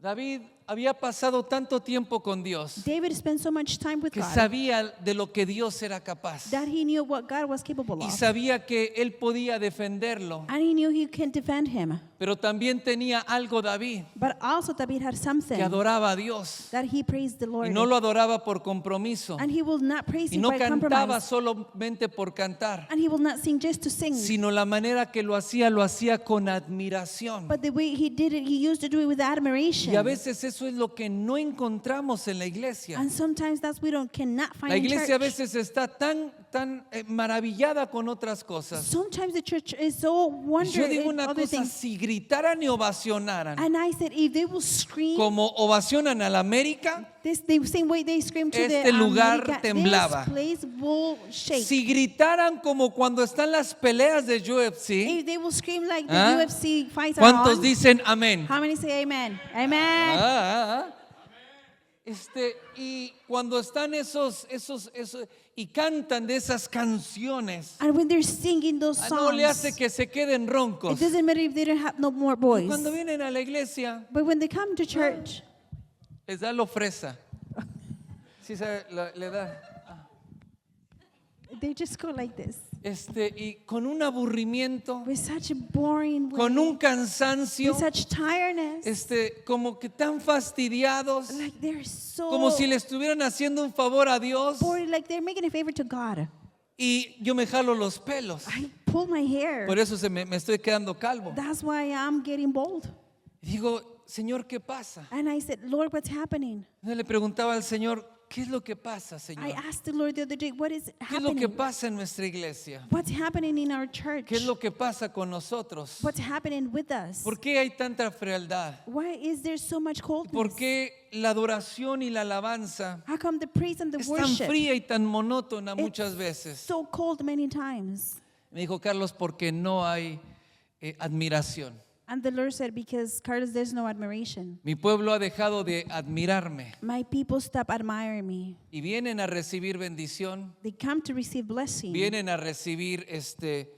David había pasado tanto tiempo con Dios David spent so much time with que God sabía de lo que Dios era capaz. that he knew what God was capable Y of. sabía que él podía defenderlo. And he knew he can defend him. Pero también tenía algo David, But also David had something que adoraba a Dios. that he praised the Y Lord. no lo adoraba por compromiso. And he will not praise Y him no by cantaba compromise. solamente por cantar, And he will not sing just to sing. sino la manera que lo hacía con admiración. But the way he did it, he used to do it with admiration. Y a veces eso es lo que no encontramos en la iglesia. And sometimes that's we cannot find La in iglesia a church. veces está tan maravillada con otras cosas. Sometimes the church is so Yo digo wondering in una other cosa, things. si gritaran y ovacionaran And I said, if they will scream, como ovacionan a la América, the same way they scream to este the lugar America, temblaba. this place will shake. si gritaran como cuando están las peleas de UFC, If they will scream like the ¿Ah? UFC fights are ¿cuántos on, dicen amén? how many say amen? Amen. Y cuando están esos y cantan de esas canciones, And when they're singing those no le songs, hace que se queden roncos. it doesn't matter if they don't have no more voice. Cuando vienen a la iglesia, But when they come to church, les da lo fresa. Sí, le da. they just go like this. Y con un aburrimiento, With such a boring way, con un cansancio, with such tiredness, como que tan fastidiados, like they're so como si le estuvieran haciendo un favor a Dios. bored, like they're making a favor to God. Y yo me jalo los pelos. I pull my hair. Por eso me estoy quedando calvo. That's why I'm getting bold. Y digo, Señor, ¿qué pasa? And I said, Lord, what's happening? Yo le preguntaba al Señor, ¿qué es lo que pasa, I Señor? asked the Lord the other day, what is ¿Qué es lo que happening? pasa en nuestra iglesia? What's happening in our church? ¿Qué es lo que pasa con nosotros? What's happening with us? ¿Por qué hay tanta frialdad? Why is there so much coldness? ¿Por qué la adoración y la alabanza How come the praise and the es tan worship fría y tan monótona it's muchas veces? so cold many times? Me dijo Carlos, porque no hay admiración. And the Lord said, because Carlos, there's no admiration. Mi pueblo ha dejado de admirarme My people stop admiring me. y vienen a recibir bendición, They come to receive blessing. vienen a recibir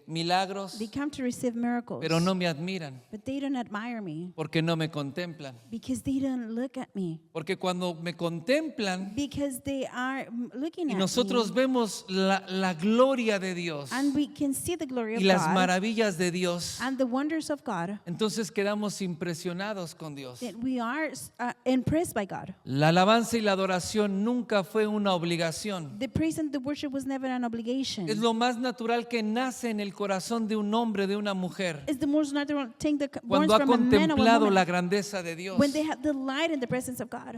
milagros, They come to receive miracles. pero no me admiran But they don't admire me porque no me contemplan. because they don't look at me. Porque cuando me contemplan Because they are looking y at nosotros me. vemos la gloria de Dios And we can see the glory of y las God maravillas de Dios, and the wonders of God. entonces quedamos impresionados con Dios. That we are impressed by God. La alabanza y la adoración nunca fue una obligación. The praise and the worship was never an obligation. Es lo más natural que nace en el corazón de un hombre, de una mujer, It's the most natural thing that born cuando ha from a man or a contemplado woman la grandeza de Dios. when they have delight in the presence of God.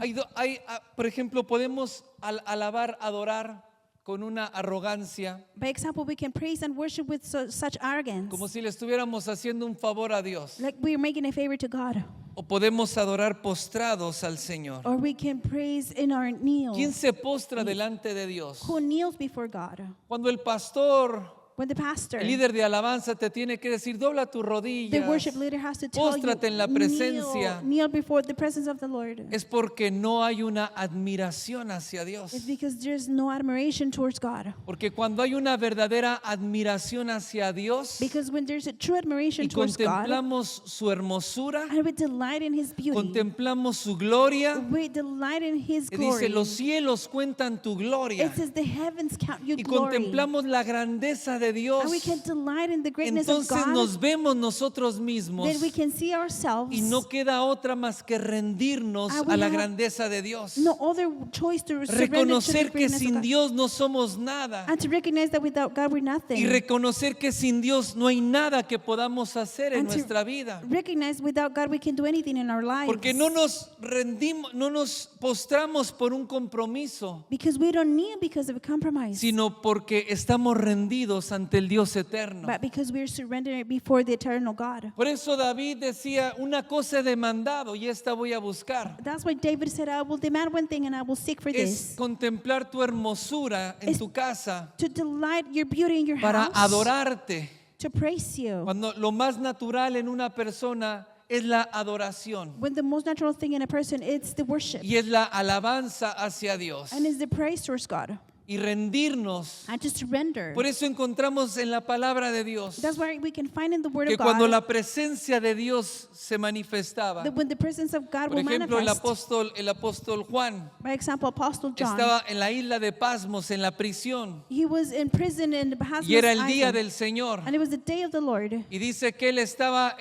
Por ejemplo, podemos alabar, adorar con una arrogancia, By example, we can praise and worship with such arrogance, como si le estuviéramos haciendo un favor a Dios. like we are making a favor to God. O podemos adorar postrados al Señor. Or we can praise in our kneel. ¿Quién se postra delante de Dios? Who kneels before God? Cuando el pastor, When the pastor, el líder de alabanza te tiene que decir, dobla tus the rodillas, worship leader has to tell you, póstrate en la presencia, kneel before the presence of the Lord. es porque no hay una admiración hacia Dios. It's because there's no admiration towards God. Porque cuando hay una verdadera admiración hacia Dios Because when there's a true admiration y towards God, contemplamos su hermosura, and we delight in His beauty, contemplamos su gloria, we delight in His y glory. dice, los cielos cuentan tu gloria. It says the heavens count your Y glory. contemplamos la grandeza de Dios. And we can delight in the greatness of Entonces God. nos vemos nosotros mismos Then we can see ourselves. y no queda otra más que rendirnos And we a la have grandeza de Dios. no other choice to surrender to the Reconocer que greatness of sin God. Dios no somos nada. And to recognize that without God we're nothing. Y reconocer que sin Dios no hay nada que podamos hacer en And to nuestra vida. recognize without God we can do anything in our lives. Porque no nos rendimos, no nos postramos por un compromiso, Because we don't kneel because of a compromise. sino porque estamos rendidos ante el Dios eterno. But because we're surrendering before the eternal God. Por eso David decía, una cosa he demandado y esta voy a buscar. That's why David said, I will demand one thing and I will seek for Es this. contemplar tu hermosura en Es tu casa To delight your beauty in your para house. adorarte. To praise you. Cuando lo más natural en una persona es la adoración When the most natural thing in a person, it's the worship. y es la alabanza hacia Dios And it's the praise towards God. y rendirnos. And to surrender. Por eso encontramos en la palabra de Dios That's why we can find in the Word que of God cuando la presencia de Dios se manifestaba, that when the presence of God por will ejemplo el manifest. apóstol Juan By example, Apostle John, estaba en la isla de Pasmos, en la prisión, he was in prison in Patmos y era el día Island. del Señor. And it was the day of the Lord. Y dice que él estaba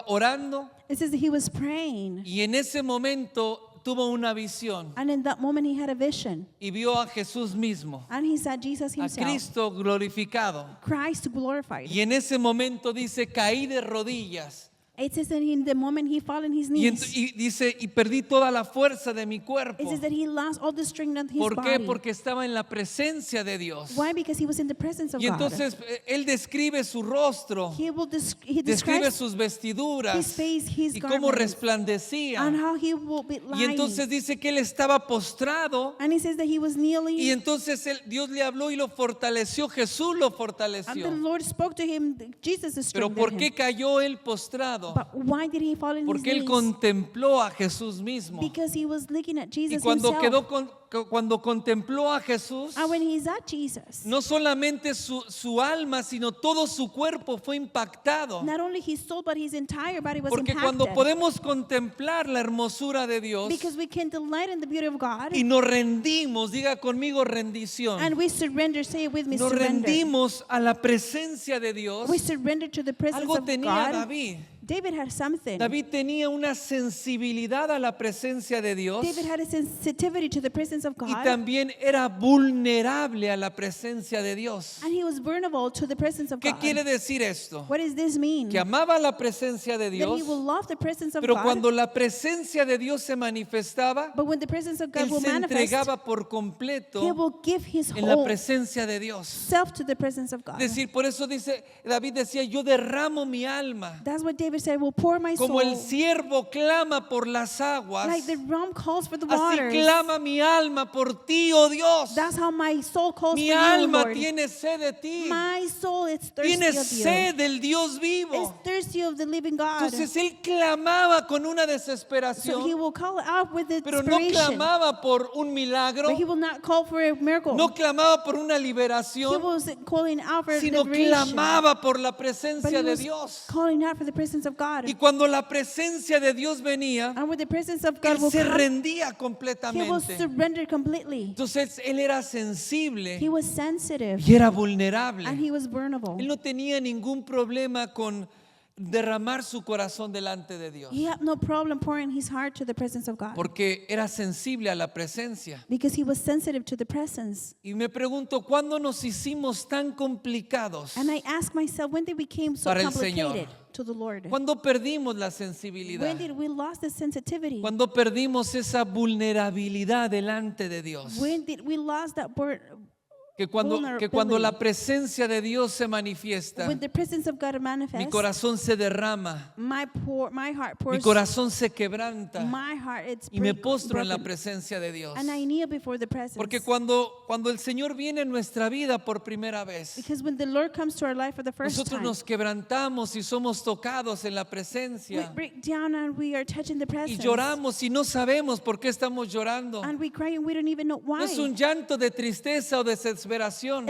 orando It says that he was praying. y en ese momento tuvo una visión And in that moment he had a vision. y vio a Jesús mismo, And he saw Jesus a himself, Cristo glorificado. Christ glorified. Y en ese momento dice, caí de rodillas It says that in the moment he fell on his Y, knees, y dice, y perdí toda la fuerza de mi it cuerpo. says that he lost all the strength of his ¿Por qué? body. Porque estaba en la presencia de Dios. Why? Because he was in the presence of Y God. entonces él describe su rostro, He describe describes sus his vestiduras face, his y cómo garments, and resplandecían. how he will be Y lying. entonces dice que él estaba postrado. And he says that he was kneeling. Y entonces Dios le habló y lo fortaleció, Jesús lo And the fortaleció. Lord spoke to him. Jesus Pero strengthened ¿por him. qué cayó él postrado? But why did he fall on his Porque él knees? contempló a Jesús mismo. Because he was looking at Y Jesus cuando himself. cuando contempló a Jesús, And when he's at Jesus, no solamente su alma, sino todo su cuerpo fue impactado. not only his soul but his entire body was Porque impacted. cuando podemos contemplar la hermosura de Dios Because we can delight in the beauty of God. y nos rendimos, diga conmigo rendición. And we surrender, say it with me, Nos surrender. rendimos a la presencia de Dios. We surrender to the presence Algo of tenía God. David. David had something. David tenía una sensibilidad a la presencia de Dios David had a sensitivity to the presence of y God. también era vulnerable a la presencia de Dios. And he was vulnerable to the presence of ¿Qué God. quiere decir esto? What does this mean? Que amaba la presencia de That Dios, he will love the presence of pero God. cuando la presencia de Dios se manifestaba, But when the presence of God él will se manifest, entregaba por he completo will give his en la whole presencia de Dios. self to the presence of God. Es decir, por eso dice, David decía, yo derramo mi alma. That's what David said, will pour my Como el soul. siervo clama por las aguas, Like the ram calls for the así waters. clama mi alma por ti, oh Dios. That's how my soul calls Mi for you, alma Lord. tiene sed de ti. My soul is thirsty Tiene of you. sed del Dios It's vivo. thirsty of the living God. Entonces él clamaba con una So he desesperación, will call out with pero no desperation. clamaba por un milagro, But he will not call for a miracle. no clamaba por una He liberación, was calling out for sino liberation. clamaba por la But he presencia de was Dios. calling out for the presence of God. Y cuando la presencia de Dios venía, And when the presence of God él will se come, rendía he will completamente. surrender completely. Entonces él era sensible He was sensitive y era vulnerable. and he was vulnerable. Él no tenía ningún problema con derramar su corazón delante de Dios, He had no problem pouring his heart to the presence of God porque era sensible a la presencia. because he was sensitive to the presence. Y me pregunto, ¿cuándo nos hicimos tan complicados? And I ask myself, when did we become so Para el complicated Señor. to the Lord? ¿Cuándo perdimos la sensibilidad? When did we lost the sensitivity? ¿Cuándo perdimos esa vulnerabilidad delante de Dios? When did we lost that word? Que cuando Vulnerability. la presencia de Dios se manifiesta, When the presence of God mi manifests, corazón se derrama, my heart mi pours. corazón se quebranta My heart it's y me postro en la broken. presencia de Dios. And I kneel before the presence. Porque cuando el Señor viene en nuestra vida por primera vez, Because when the Lord comes to our life for the first nosotros time, nos quebrantamos y somos tocados en la we presencia break down and we are touching the y presence. lloramos y no sabemos por qué estamos llorando. And we cry and we don't even know why. No es un llanto de tristeza o desesperación,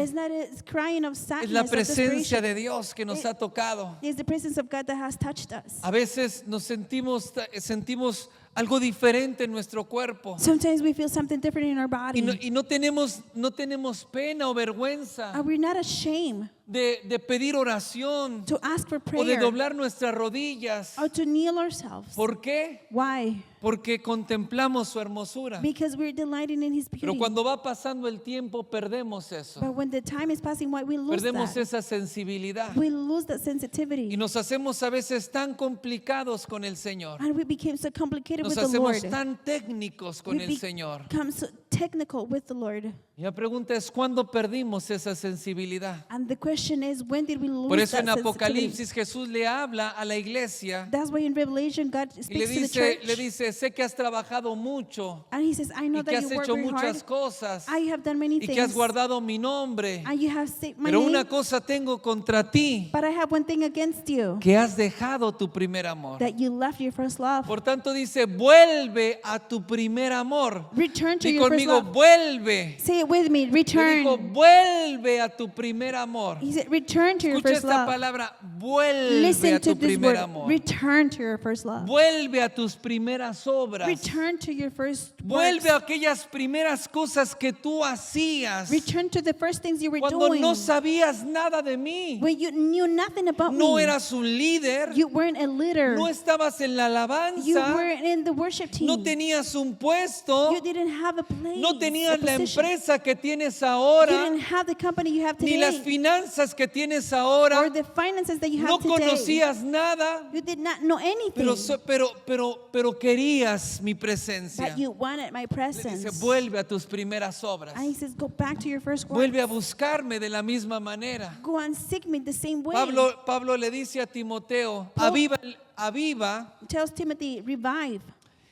It's not a crying of es sadness la or presencia desperation. de Dios que nos ha tocado. It's the presence of God that has touched us. A veces nos sentimos algo diferente en nuestro cuerpo Sometimes we feel something different in our body. y no tenemos pena o vergüenza And we're not ashamed de pedir oración to ask for o de prayer doblar nuestras rodillas. or to kneel ourselves. ¿Por qué? Why? Porque contemplamos su hermosura. Because we're delighting in His Pero beauty. cuando va pasando el tiempo perdemos eso. But when the time is passing, why we lose Perdemos that? esa sensibilidad. We lose that Y sensitivity. nos hacemos a veces tan complicados con el Señor. And we became so complicated Nos with the hacemos Lord. tan técnicos con We el Señor. become so technical with the Lord. Y la pregunta es, ¿cuándo perdimos esa sensibilidad? And the question is, when did we lose Por eso that en sensitivity? Apocalipsis Jesús le habla a la iglesia That's why in Revelation God y speaks to the church. le dice, sé que has trabajado mucho And He says, I know y que that has you work hecho very muchas hard. cosas I have done many y que has things. guardado mi nombre. And you have saved my Pero name. una cosa tengo contra ti, But I have one thing against you, que has dejado tu primer amor. that you left your first love. Por tanto dice, vuelve a tu primer amor. Return to Di your first conmigo, love. vuelve. Say it with me. Le Return. dijo, vuelve a tu primer amor. He said, return to your Escucha first esta love. palabra, vuelve Listen a to tu this primer word. amor. Return to your first love. Vuelve a tus primeras obras. Return to your first Vuelve works. a aquellas primeras cosas que tú hacías Return to the first things you were cuando doing. no sabías nada de mí. When you knew nothing about No me. eras un líder, You weren't a leader. no estabas en la You alabanza, weren't in the worship team. no tenías un puesto, You didn't have a place. no tenías a la position. empresa que tienes You ahora, didn't have the company you have ni las today. finanzas que tienes Or ahora, the finances that that you No have today. conocías nada, You did not know anything, pero querías mi presencia. but you wanted my Le presence. dice, vuelve a tus primeras obras. And he says, go back to your first work. Vuelve a buscarme de la misma manera. Go and seek me the same way. Pablo le dice a Timoteo, aviva Tells Timothy, revive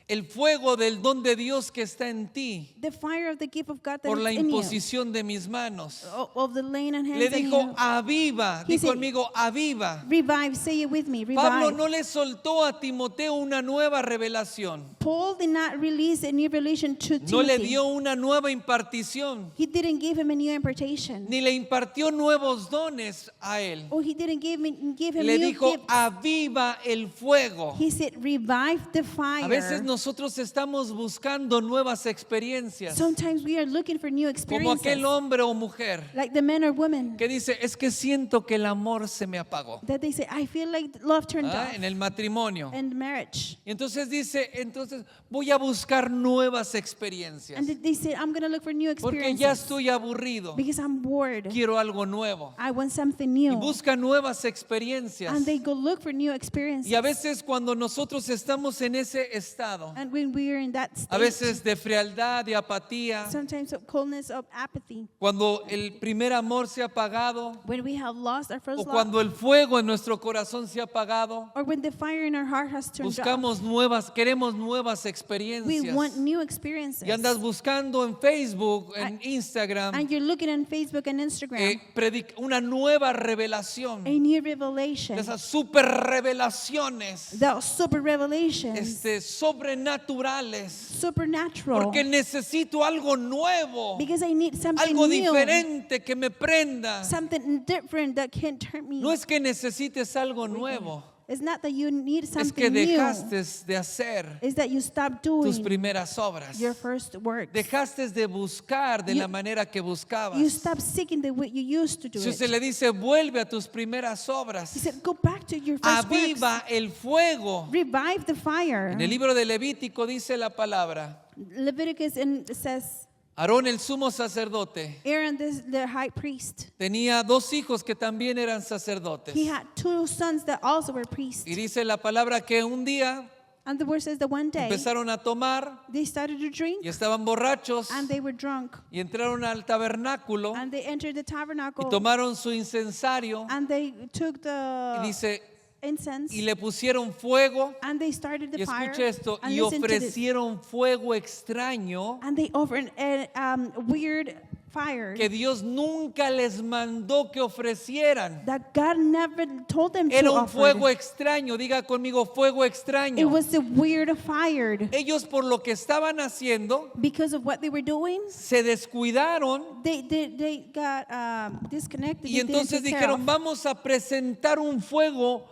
el fuego del don de Dios que está en ti the fire of the gift of God that por is la in you. imposición de mis manos. Of the laying on hands Le on dijo, you. aviva, He di said, conmigo, aviva. Revive, say it with me, Pablo revive. no le soltó a Timoteo una nueva revelación, Paul did not release a new revelation to no le Timothy. dio una nueva impartición, He didn't give him a new impartation. ni le impartió nuevos dones a él. Or he didn't give him Le new dijo, gifts. aviva el fuego. He said, revive the fire. A veces nosotros estamos buscando nuevas experiencias, Sometimes we are looking for new como experiences. aquel hombre o mujer Like the men or women que dice, es que siento que el amor se me apagó. that they say, I feel like love turned off En el matrimonio. in marriage. Y entonces dice, voy a buscar nuevas experiencias, And they say, I'm going to look for new porque experiences ya estoy aburrido, because I'm bored. quiero algo nuevo. I want something Y new. busca nuevas experiencias. And they go look for new experiences. Y a veces cuando nosotros estamos en ese estado, And when we are in that a state, veces de frialdad, de apatía, sometimes of coldness, of apathy, cuando el primer amor se ha apagado, when we have lost our first o love, cuando el fuego en nuestro corazón se ha apagado, or when the fire in our heart has turned off, queremos nuevas we experiencias. want new experiences. Y andas buscando en Facebook, en Instagram, And you're looking on Facebook and Instagram, una nueva revelación, a new revelation, de esas super revelaciones the super revelations, sobrenaturales, supernatural, porque necesito algo nuevo, because I need something algo new, diferente que me prenda. something different that can turn me. No es que necesites algo nuevo, It's not that you need es something que new. dejaste de hacer It's that you stop tus doing primeras obras. your first work. Dejaste de buscar de la manera que buscabas. You stop seeking the way you used to do Si it. usted le dice, vuelve a tus primeras obras, He said, go back to your first works. aviva el fuego. Revive the fire. En el libro de Levítico dice la palabra, Leviticus says, Aarón el sumo sacerdote Aaron the high priest, tenía dos hijos que también eran sacerdotes. he had two sons that also were priests. Y dice la palabra que un día And the word says that one day empezaron a tomar they started to drink y estaban borrachos and they were drunk. y entraron al tabernáculo And they entered the y tabernacle tomaron su incensario and they took y the dice, incense y le pusieron fuego and they started the y fire. escuche esto, And y listen to this. ofrecieron fuego extraño And they offered a weird fire que Dios nunca les mandó que ofrecieran. that God never told them to Era un offer. fuego extraño, diga conmigo, fuego It extraño. was a weird fire. Ellos por lo que estaban haciendo Because of what they were doing, se descuidaron they got disconnected. y They didn't entonces take care dijeron, of. vamos a presentar un fuego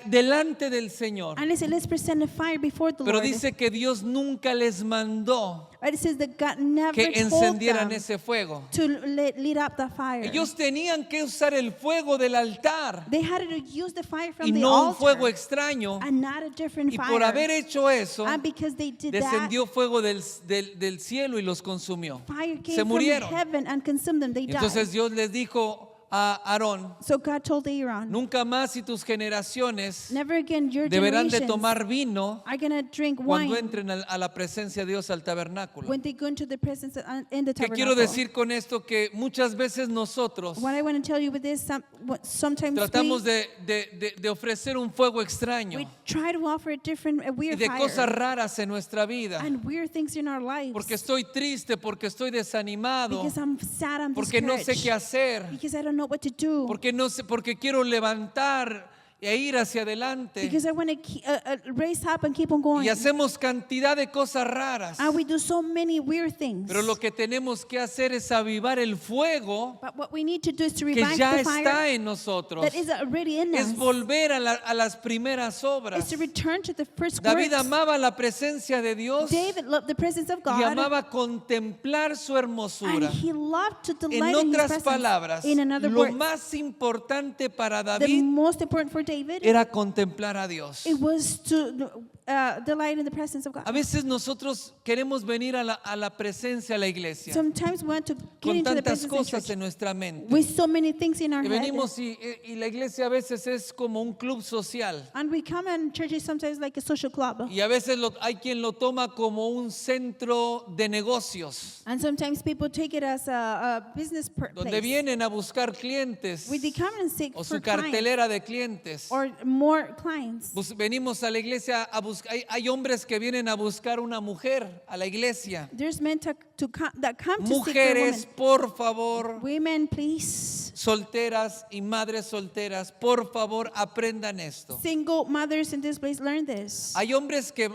delante del Señor. And they said, let's present a fire before the Pero Lord. dice que Dios nunca les mandó But it says that God never que told encendieran them ese fuego. to lead up the fire. Ellos tenían que usar el fuego del altar They had to use the fire from y the no un altar fuego extraño. and not a different Y fire. por haber hecho eso, And because they did that, descendió fuego del cielo y los consumió. fire came Se from murieron. heaven and consumed them. They died. Entonces Dios les dijo a Aarón, So God told Aaron, nunca más y tus generaciones never again your deberán de generations tomar vino are going to drink cuando wine entren a la presencia de Dios al tabernáculo. when they go into the presence in the ¿Qué tabernacle. quiero decir con esto? Que muchas veces nosotros What I want to tell you with this, sometimes tratamos de ofrecer un fuego extraño we try to offer a y weird de cosas fire raras en nuestra vida. and weird things in our lives. Porque estoy triste, porque estoy desanimado, Because I'm sad, I'm porque no sé discouraged. qué hacer, Because I don't know what to do. porque no sé, porque quiero levantar e ir hacia adelante. Because I want to raise up and keep on going. Y hacemos cantidad de cosas raras. And we do so many weird things. Pero lo que tenemos que hacer es avivar el fuego But what we need to do is to que revive ya the está fire en nosotros. that is already in Es us. volver a las primeras Is obras. to return to the first David works. amaba la presencia de Dios David loved the presence of y God. amaba contemplar su And hermosura. he loved to En delight in his otras presence. palabras, In another lo word, más importante para the David most important for David, era contemplar a Dios. it was to delight in the presence of God. A veces nosotros queremos venir a la presencia, a la iglesia, Sometimes we want to get con into the tantas presence of cosas church en nuestra mente. with so many things in our Y head. venimos y la iglesia a veces es como un club social. And we come and church is sometimes like a social club. Y a veces hay quien lo toma como un centro de negocios, And sometimes people take it as a business donde place. vienen a buscar clientes We come and seek o for su clients cartelera de clientes. or more clients. Venimos a la iglesia a buscar, hay hombres que vienen a buscar una mujer a la iglesia. There's men that come to seek for Mujeres, women. por favor, Women, please. solteras y madres solteras, por favor, aprendan esto. Single mothers in this place, learn this. Hay hombres que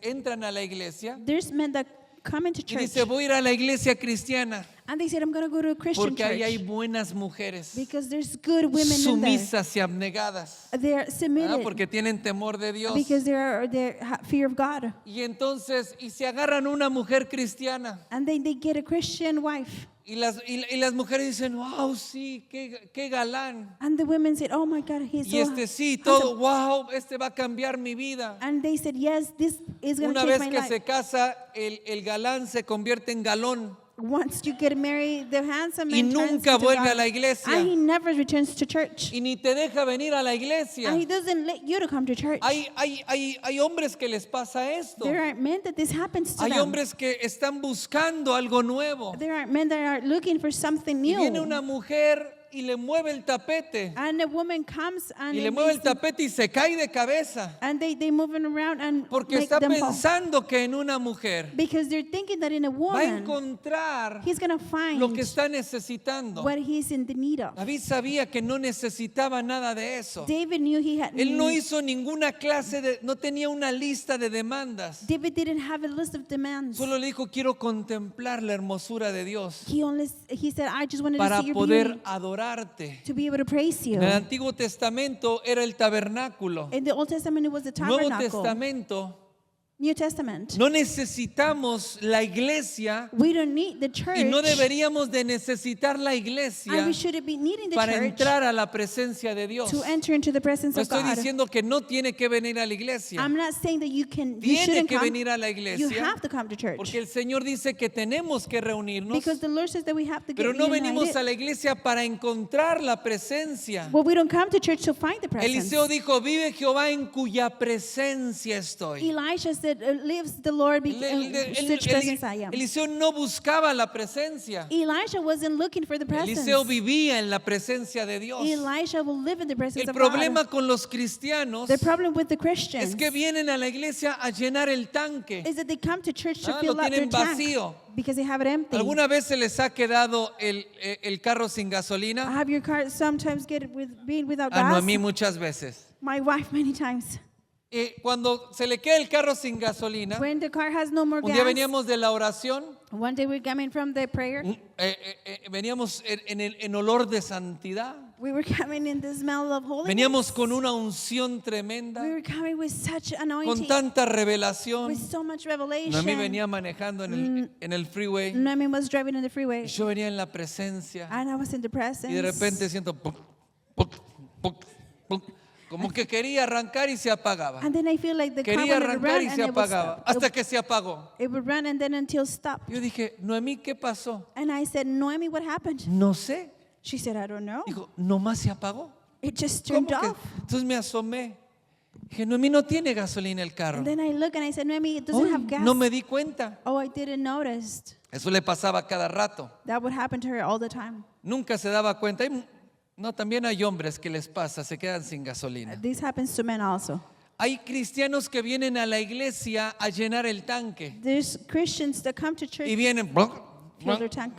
entran a la iglesia There's men that come into y church dice, voy a ir a la iglesia cristiana and they said, I'm going to go to a Christian porque ahí hay church buenas mujeres because there's good women in there. sumisas y abnegadas, They're submitted porque tienen temor de Dios. because they have fear of God. Y entonces, y se agarran una mujer cristiana. And they get a Christian wife. Y las mujeres dicen, wow, sí, qué galán. And the women said, oh my God, he's Y so sí, handsome. todo, wow, va a cambiar mi vida. And they said, yes, this is going to Una change vez my que life. se casa, el galán se convierte en galón Once you get married, the handsome y man turns nunca into vuelve God. a la iglesia And he never returns to church. y ni te deja venir a la And iglesia. he doesn't let you to come to church. Hay hombres que les pasa esto. There are men that this happens to Hay them. hombres que están buscando algo nuevo. There are men that are looking for something Y new. viene una mujer y le mueve el tapete. And a woman comes and, Y le mueve el tapete y se cae de cabeza. and they moving around and Porque make está them fall. pensando que en una mujer Because they're thinking that in a va a woman, encontrar he's going to find lo que está necesitando. what he's in the need of. David sabía que no necesitaba nada de eso. David knew he had Él no hizo ninguna no tenía una lista de demandas. David didn't have a list of demands. Solo le dijo, quiero contemplar la hermosura de Dios He said, I just wanted to para see your poder beauty, adorarte. to be able to praise you. En el Antiguo Testamento era el tabernáculo. In the Old Testament, it was the Nuevo tabernacle. Testamento, New Testament. no necesitamos la iglesia We don't need the church. y no deberíamos de necesitar la And iglesia we shouldn't be needing the para church entrar a la presencia de Dios. to enter into the presence No of estoy God. diciendo que no tiene que venir a la iglesia. I'm not saying that you Tiene shouldn't que come. venir a la You iglesia have to come to church. porque el Señor dice que tenemos que reunirnos, Because the Lord says that we have to get pero no reunited. venimos a la iglesia para encontrar la presencia. Well, we don't come to church to find the presence. Eliseo dijo, vive Jehová en cuya presencia estoy. Elisha said, lives the Lord in such presence I am. Eliseo no buscaba la presencia. Elisha wasn't looking for the presence. Eliseo vivía en la presencia de Dios. Elisha will live in the presence El of problema God. con los cristianos The problem with the Christians es que vienen a la iglesia a llenar el tanque. is that they come to church to Lo fill up their tienen tank vacío. because they have it empty. ¿Alguna vez se les ha quedado el carro sin gasolina? Have your car sometimes being without No, a gas? mí muchas veces. My wife many times. Cuando se le queda el carro sin gasolina, When the car has no more un día gas, veníamos de la oración, one day we're coming from the prayer, veníamos en olor de santidad, we were coming in the smell of holiness. veníamos con una unción tremenda, We were coming with such con anointing, tanta revelación. with so much revelation. Noemí venía manejando en el freeway, Noemi was driving in the freeway, yo venía en la presencia and I was in the presence. y de repente siento puc, puc, puc, puc, como que quería arrancar y se apagaba. And then I feel like the car Quería wanted to arrancar run y and se it would apagaba stop. hasta que se apagó. It would run and then until stop. Yo dije, Noemí, ¿qué pasó? And I said, Noemi, what happened? No sé. She said, I don't know. Dijo, nomás se apagó. It just ¿Cómo turned que? off. Entonces me asomé. Dije, Noemí, no tiene gasolina el carro. And then I look and I said, Noemi, it doesn't Ay, have gas. no me di cuenta. Oh, I didn't notice. Eso le pasaba cada rato. That would happen to her all the time. Nunca se daba cuenta. No, también hay hombres que les pasa, se quedan sin gasolina. This happens to men also. Hay cristianos que vienen a la iglesia a llenar el tanque. There's Christians that come to church, Y vienen, fill their tank.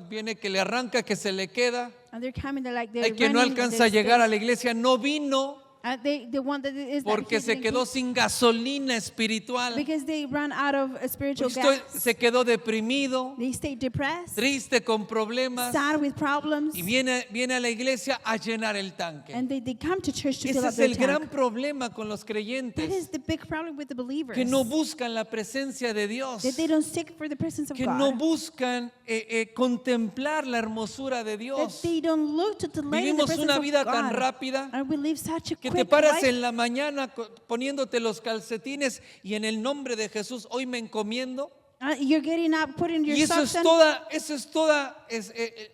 viene que le arranca, que se le queda. And they're coming, they're like, they're Hay quien no running, alcanza a they're llegar a la iglesia, no vino The one that is that porque se hidden quedó gift, sin gasolina espiritual. because they run out of spiritual Porque gas. se quedó deprimido, They stay depressed, triste, con problemas, sad with problems, y viene a la iglesia a llenar el tanque. and they come to church to Ese fill up es their el gran tank. problema con los That creyentes, is the big problem with the believers. que no buscan la presencia de Dios, That they don't seek for the presence of que no God. buscan contemplar la hermosura de That Dios. they don't look to delight in the Vivimos presence una of vida tan God. rápida And we live such a que te quick paras life. en la mañana poniéndote los calcetines y en el nombre de Jesús hoy me encomiendo. You're getting up, putting your Y eso socks es toda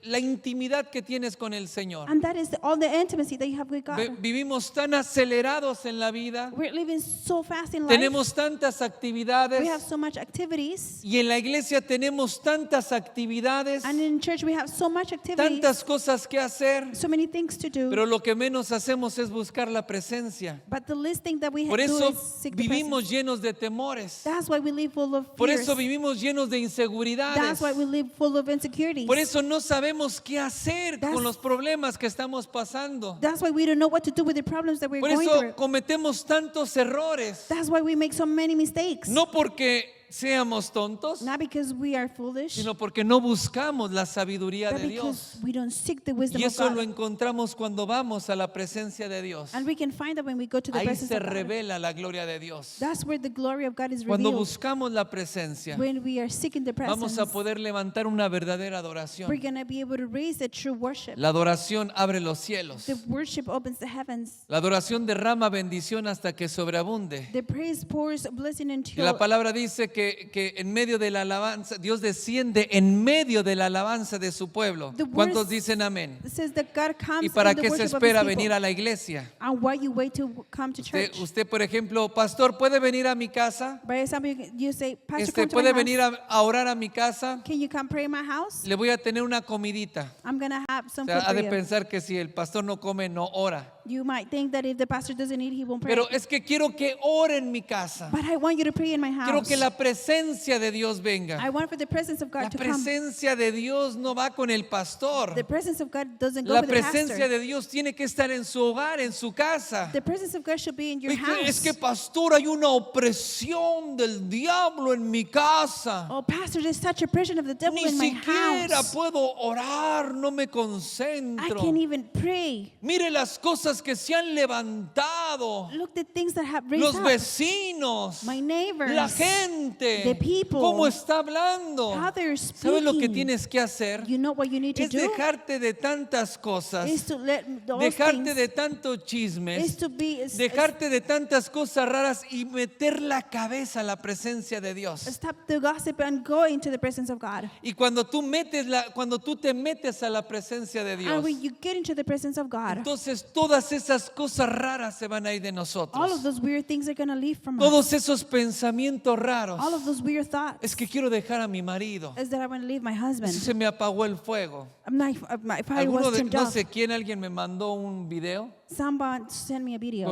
la intimidad que tienes con el Señor. and that is all the intimacy that you have with God. Vivimos tan acelerados en la vida, We're living so fast in life. tenemos tantas We have actividades so much activities. y en la iglesia tenemos tantas actividades, And in church we have so much activities. tantas cosas que hacer, So many things to do. pero lo que menos hacemos es buscar la presencia. But the least thing that we Por do eso is seek the vivimos presence. llenos de temores. That's why we live full of Por fears. eso vivimos llenos de inseguridades. That's why we live full of insecurities. Por eso no sabemos qué hacer That's- con los problemas que estamos pasando. That's why we don't know what to do with the problems that we're Por going eso through. cometemos tantos errores. That's why we make so many mistakes. No porque seamos tontos, Not because we are foolish, sino porque no buscamos la sabiduría but de because Dios. we don't seek the wisdom Y of eso lo God. encontramos cuando vamos a la presencia de Dios. And we can find that when we go to the Ahí presence se of God. revela la gloria de Dios. That's where the glory of God is Cuando revealed. buscamos la presencia, When we are seeking the presence, vamos a poder levantar una verdadera we're adoración. going to be able to raise the true worship. La adoración abre los cielos. The worship opens the heavens. La adoración derrama bendición hasta que sobreabunde. The praise pours blessing into Y la palabra dice que en medio de la alabanza, Dios desciende en medio de la alabanza de su pueblo. The ¿Cuántos words- dicen amén? It says that God comes ¿Y para in the qué se worship of espera his people. venir a la iglesia? And why you wait to come to church? Usted, por ejemplo, pastor, ¿puede venir a mi casa? By example, you say, Pastor, come to my ¿Puede house. venir a orar a mi casa? Can you come pray in my house? Le voy a tener una comidita. I'm going to have O some sea, food ha for de you. pensar que si el pastor no come, no ora. You might think that if the pastor doesn't eat, he won't pray. Pero es que quiero que ore en mi casa. But I want you to pray in my Quiero house. que la presencia de Dios venga. I want for the presence of God La to come. presencia de Dios no va con el pastor. The presence of God doesn't go La with the presencia pastor. de Dios tiene que estar en su hogar, en su casa. The presence of God should be in your Es que, house. es que, pastor, hay una opresión del diablo en mi casa. Oh, pastor, there's such oppression of the devil Ni in my siquiera house. puedo orar, no me I concentro. can't even pray. Mire las cosas que se han levantado. Look the things that have raised Los up. vecinos, My neighbors, la gente, the people, cómo está hablando. how they're ¿Sabes lo que speaking. tienes que hacer? You know what you need to Es do dejarte de tantas cosas, is to let those dejarte things de tantos is chismes, to be dejarte de tantas cosas raras y meter la cabeza a la presencia de Dios. stop the gossip and go into the presence of God. Y cuando tú te metes a la presencia de Dios, And when you get into the presence of God, entonces todas esas cosas raras se van a ir de all of nosotros. those weird things are going to leave from us. Todos esos pensamientos raros. All of those weird thoughts Es que quiero dejar a mi marido. is that I want to leave my husband. Se me apagó el fuego. My fire Alguno was de, turned no off. sé quién, alguien me mandó un video Someone sent me a video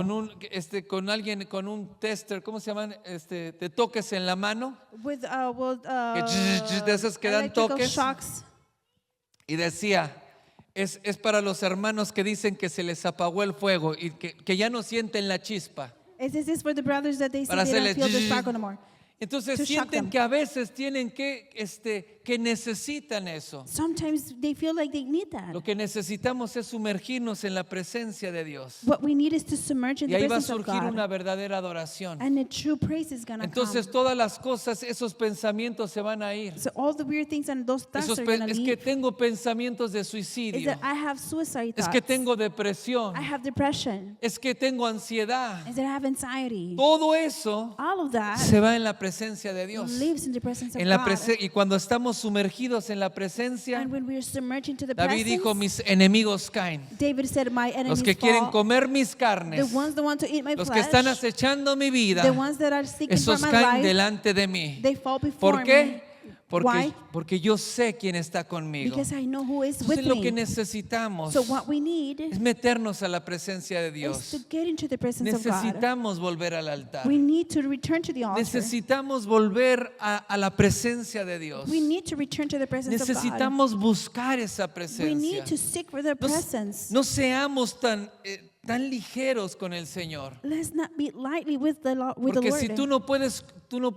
con alguien con un tester, ¿cómo se llaman? De toques en la mano with de esos que dan electrical toques. shocks. Y decía, es para los hermanos que dicen que se les apagó el fuego y que ya no sienten la chispa. This is for the brothers that they say Para they don't hacerles feel the sparkle no more. Entonces To shock sienten them. que a veces tienen que necesitan eso. Sometimes they feel like they need that. Lo que necesitamos es sumergirnos en la presencia de Dios. What we need is to submerge in Y the ahí va a presence of surgir God. una verdadera adoración. And the true praise is going to Entonces come. todas las cosas, esos pensamientos se van a ir. So all the weird things and those thoughts are going to Es que leave. tengo pensamientos de Is suicidio. that I have suicide Es thoughts. que tengo depresión. I have depression. Es que tengo ansiedad. Is that I have anxiety. Todo eso All of that se va en la presencia de Dios. lives in the presence of En la God. y cuando estamos sumergidos en la presencia, And when we are submerged into the David presence, dijo, mis enemigos caen. David said, my Los enemies que quieren fall. comer mis The carnes, ones that want to eat my los que flesh, están acechando mi vida, the ones that are seeking for esos my caen life, delante de mí. they fall before ¿Por qué? me. Why? Porque yo sé quién está conmigo. Because I know who is with Entonces lo que me. necesitamos So what we need es meternos a la presencia de is Dios. to get into the presence of God. Necesitamos volver al altar. We need to return to the altar. Necesitamos volver a la presencia de Dios. We need to return to the presence of God. Necesitamos buscar esa We presencia. need to seek for the presence. No seamos tan ligeros con el Señor. Let's not be lightly with the Porque Lord. si tú no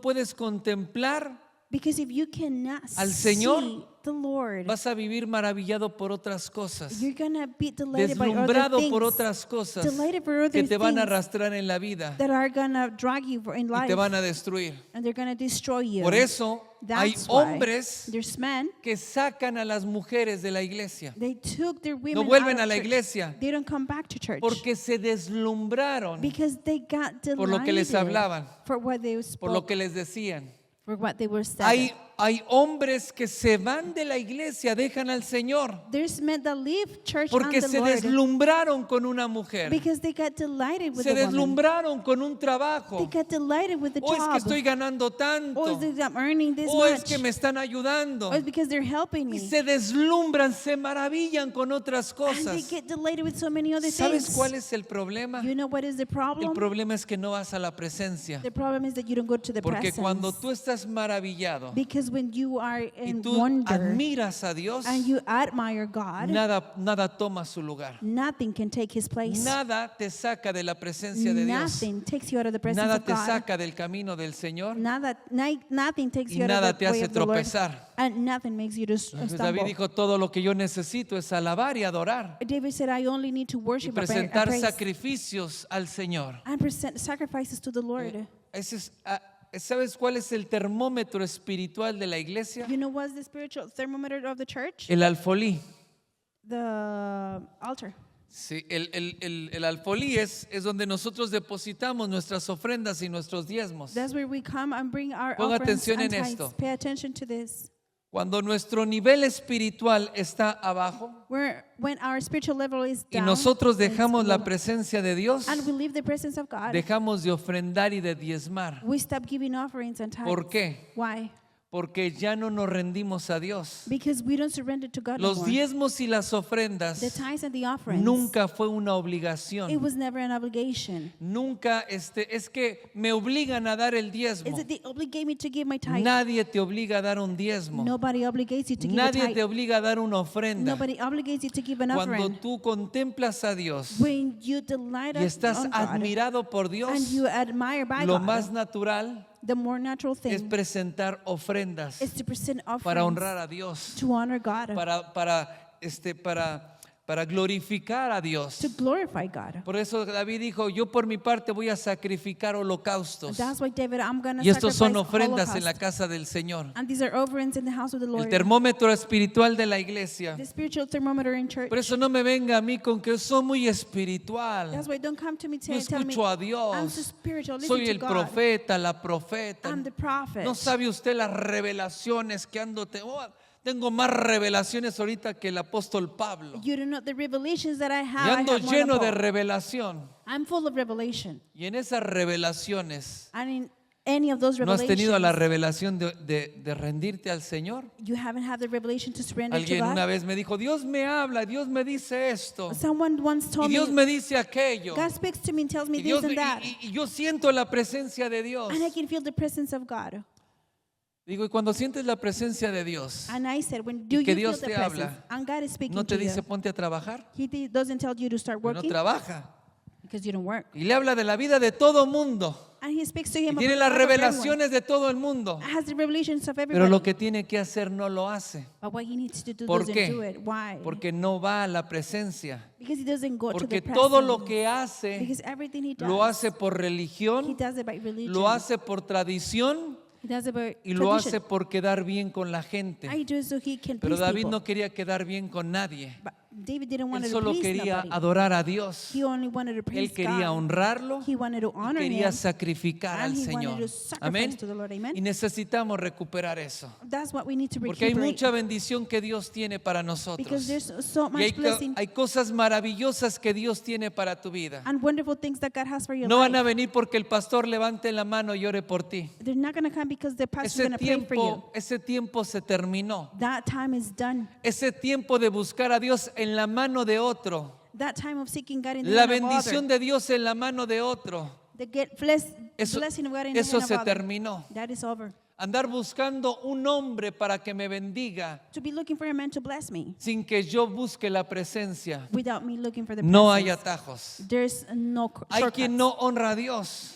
puedes contemplar, Because if you cannot al see Señor, the Lord, vas a vivir maravillado por otras cosas, you're gonna be delighted by other deslumbrado things, por otras cosas delighted for other que te van a things arrastrar en la vida that are gonna drag you in y life, te van a destruir. and they're gonna destroy you. Por eso hay That's why hombres there's men. que sacan a las mujeres de la iglesia. They took their women No vuelven out a of la church. iglesia They don't come back to church porque se deslumbraron because they got delighted por lo que les hablaban, for what they por lo spoke, que les decían. for what they were saying. Hay hombres que se van de la iglesia, dejan al Señor There's men that leave church porque and the se Lord deslumbraron con una mujer, because they got delighted with se the woman. deslumbraron con un They trabajo. got delighted with the O es que job. estoy ganando Or tanto, is it that I'm earning this o es much. que me están ayudando. Or it's because they're helping Y me. se deslumbran, se maravillan con otras And they cosas. get delighted with so many other ¿Sabes things. cuál es el problema? You know what is the El problem? problema es que no vas a la presencia. The problem is that you don't go to the Porque presence. cuando tú estás maravillado Because when you are y in tú wonder admiras a Dios, and you admire God, nada toma su lugar. nothing can take his place. Nada te saca de la presencia de Dios. Nothing takes you out of the presence Nada of te God. saca del camino del Señor. Nothing takes Y you out nada of te the way hace of the Lord. tropezar. And nothing makes you to Entonces David stumble. dijo, todo lo que yo necesito es alabar y adorar David said, I only need to y worship and presentar praise sacrificios al Señor. and present sacrifices to the Lord. Ese es, ¿sabes cuál es el termómetro espiritual de la iglesia? You know what's the spiritual thermometer of the church? El alfolí. The altar. Sí, el alfolí es donde nosotros depositamos nuestras ofrendas y nuestros diezmos. That's where we come and bring our Ponga offerings atención and en tithes. esto. Pay attention to this. Cuando nuestro nivel espiritual está abajo When our spiritual level is y down, nosotros it's dejamos la low, presencia de Dios, and we leave the presence of God, dejamos de ofrendar y de diezmar. we stop giving offerings and tithes. ¿Por qué? Why? Porque ya no nos rendimos a Dios. Because we don't surrender to God Los anymore. diezmos y las The ofrendas tithes and the offerings, nunca fue una it obligación. was never an obligation. Nunca es que me obligan a dar el Is diezmo. it they obligate me to give my tithe? Nadie te obliga a dar un diezmo. Nobody obligates you to give a Nadie te tithe. obliga a dar una ofrenda. Nobody obligates you to give an Cuando offering. tú contemplas a Dios When you delight y estás on God admirado por and Dios, you admire by lo God, más natural the more natural es thing presentar ofrendas is to present offerings para honrar a Dios, to honor God, para glorificar a Dios. to glorify God. Por eso David dijo, yo por mi parte voy a sacrificar holocaustos. That's why David, I'm going to Y estos son sacrifice ofrendas en la holocaust. casa del Señor. And these are offerings in the house of the El Lord. termómetro espiritual de la iglesia. The spiritual thermometer in church. Por eso no me venga a mí con que soy muy espiritual. That's why don't come to me Yo tell me escucho a I'm so Dios. spiritual. Listen Soy to el God. profeta, la profeta. I'm the prophet. No sabe usted las revelaciones que tengo más revelaciones ahorita que el apóstol Pablo. You don't know the revelations that I have. Y I ando have more lleno than de Paul. revelación. I'm full of revelation. Y en esas revelaciones, And in any of those ¿no has tenido la revelations, revelación de rendirte al Señor? you haven't had the revelation to surrender to Alguien una God. vez me dijo, Dios me habla, Dios me dice esto, Someone once y told Dios me, me dice aquello. God speaks to me and tells me Y, this Dios, and that. y yo siento la presencia de Dios. And I can feel the presence of God. Digo, y cuando sientes la presencia de Dios, And I said, when do que you feel Dios the te presence? habla, And God is speaking ¿no te to dice you. ponte a trabajar? Doesn't tell you to start Pero no working trabaja. because you don't work. Y le habla de la vida de todo mundo. And He speaks to Y him tiene about las the life of everyone. revelaciones de todo el mundo. Has the revelations of Pero everybody. lo que tiene que hacer no lo hace. But what he needs to do ¿Por doesn't qué? do it. Why? Porque no va a la presencia. Because he doesn't go to Porque the todo presence. lo que hace, Because everything he does, lo hace por he religión, does it by religion. lo hace por tradición He does it by y lo hace tradition. por quedar bien con la gente. I do it so he can Pero please David people. no quería quedar bien con nadie. But David didn't want Él to solo please quería nobody. adorar a Dios. He only wanted to praise Él quería God. honrarlo He wanted to y honor quería him. sacrificar al And he wanted Señor. to sacrifice Amén. to the Lord. Amen. Y necesitamos recuperar eso. That's what we need to Porque hay recuperate. mucha bendición que Dios tiene para Because nosotros. there's so Y much blessing hay cosas maravillosas que Dios tiene para tu vida. and wonderful things that God has for your No van a life. venir porque el pastor levante la mano y ore por ti. They're not going to come because the pastor's going to pray for you. Ese tiempo se terminó. That time is done. Ese tiempo de buscar a Dios en la mano de otro. That time of seeking God in the La hand of bendición other. de Dios en la mano de otro. The Eso, blessing of God in the eso hand se of other. terminó. That is over. andar buscando un hombre para que me bendiga to be looking for a man to bless me sin que yo busque la presencia. without me looking for the No hay presence. atajos. There's no Hay quien shortcuts. no honra a Dios,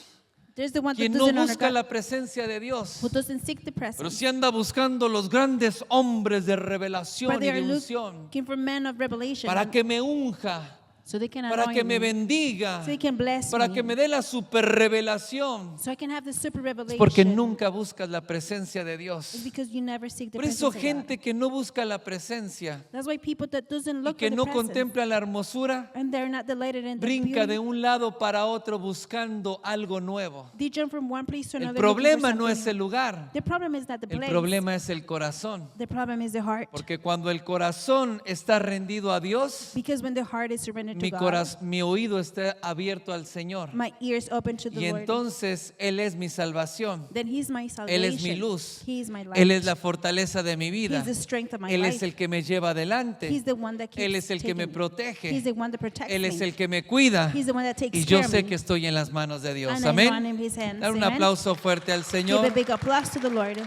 There's the one that quien no doesn't honor busca God, la presencia de Dios, who doesn't seek the pero presence. sí anda buscando los grandes hombres de revelación But y they de are unción looking for men of revelation para que me unja, so they can para que anoint me me, bendiga, so they can bless para me, que me dé la super revelación. so I can have the super revelation. Porque nunca buscas la presencia de It's Dios. because you never seek the Por presence eso of God. gente que no busca la presencia That's why people that doesn't y look que for the no presence contempla la hermosura, and they're not delighted in the brinca de beauty, un lado para otro buscando algo nuevo. they jump from one place to El another. looking for problema no es something. el lugar, The problem is not the el place. problema es el corazón. The problem is the heart. Porque cuando el corazón está rendido a Dios, Because when the heart is surrendered to mi, God, mi oído está abierto al Señor. my ears open to the Y Lord. entonces Él es mi salvación. Then He's my salvation. Él es mi luz. He is my light. Él es la fortaleza de mi vida. He's the strength of my Él life. es el que me lleva adelante. He's the one that keeps Él es el que me taking me. protege. He's the one that protects Él es me. el que me cuida. He's the one that takes Y yo care of sé me. que estoy en las manos de Dios. And I know I'm Amén. in His hands. Dar un Amen. aplauso fuerte al Give a Señor. big applause to the Lord.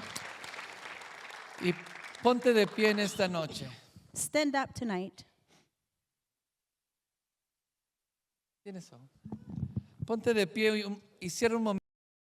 Y ponte de pie en esta noche. Stand up tonight. ¿Tienes eso? Ponte de pie y cierra un momento.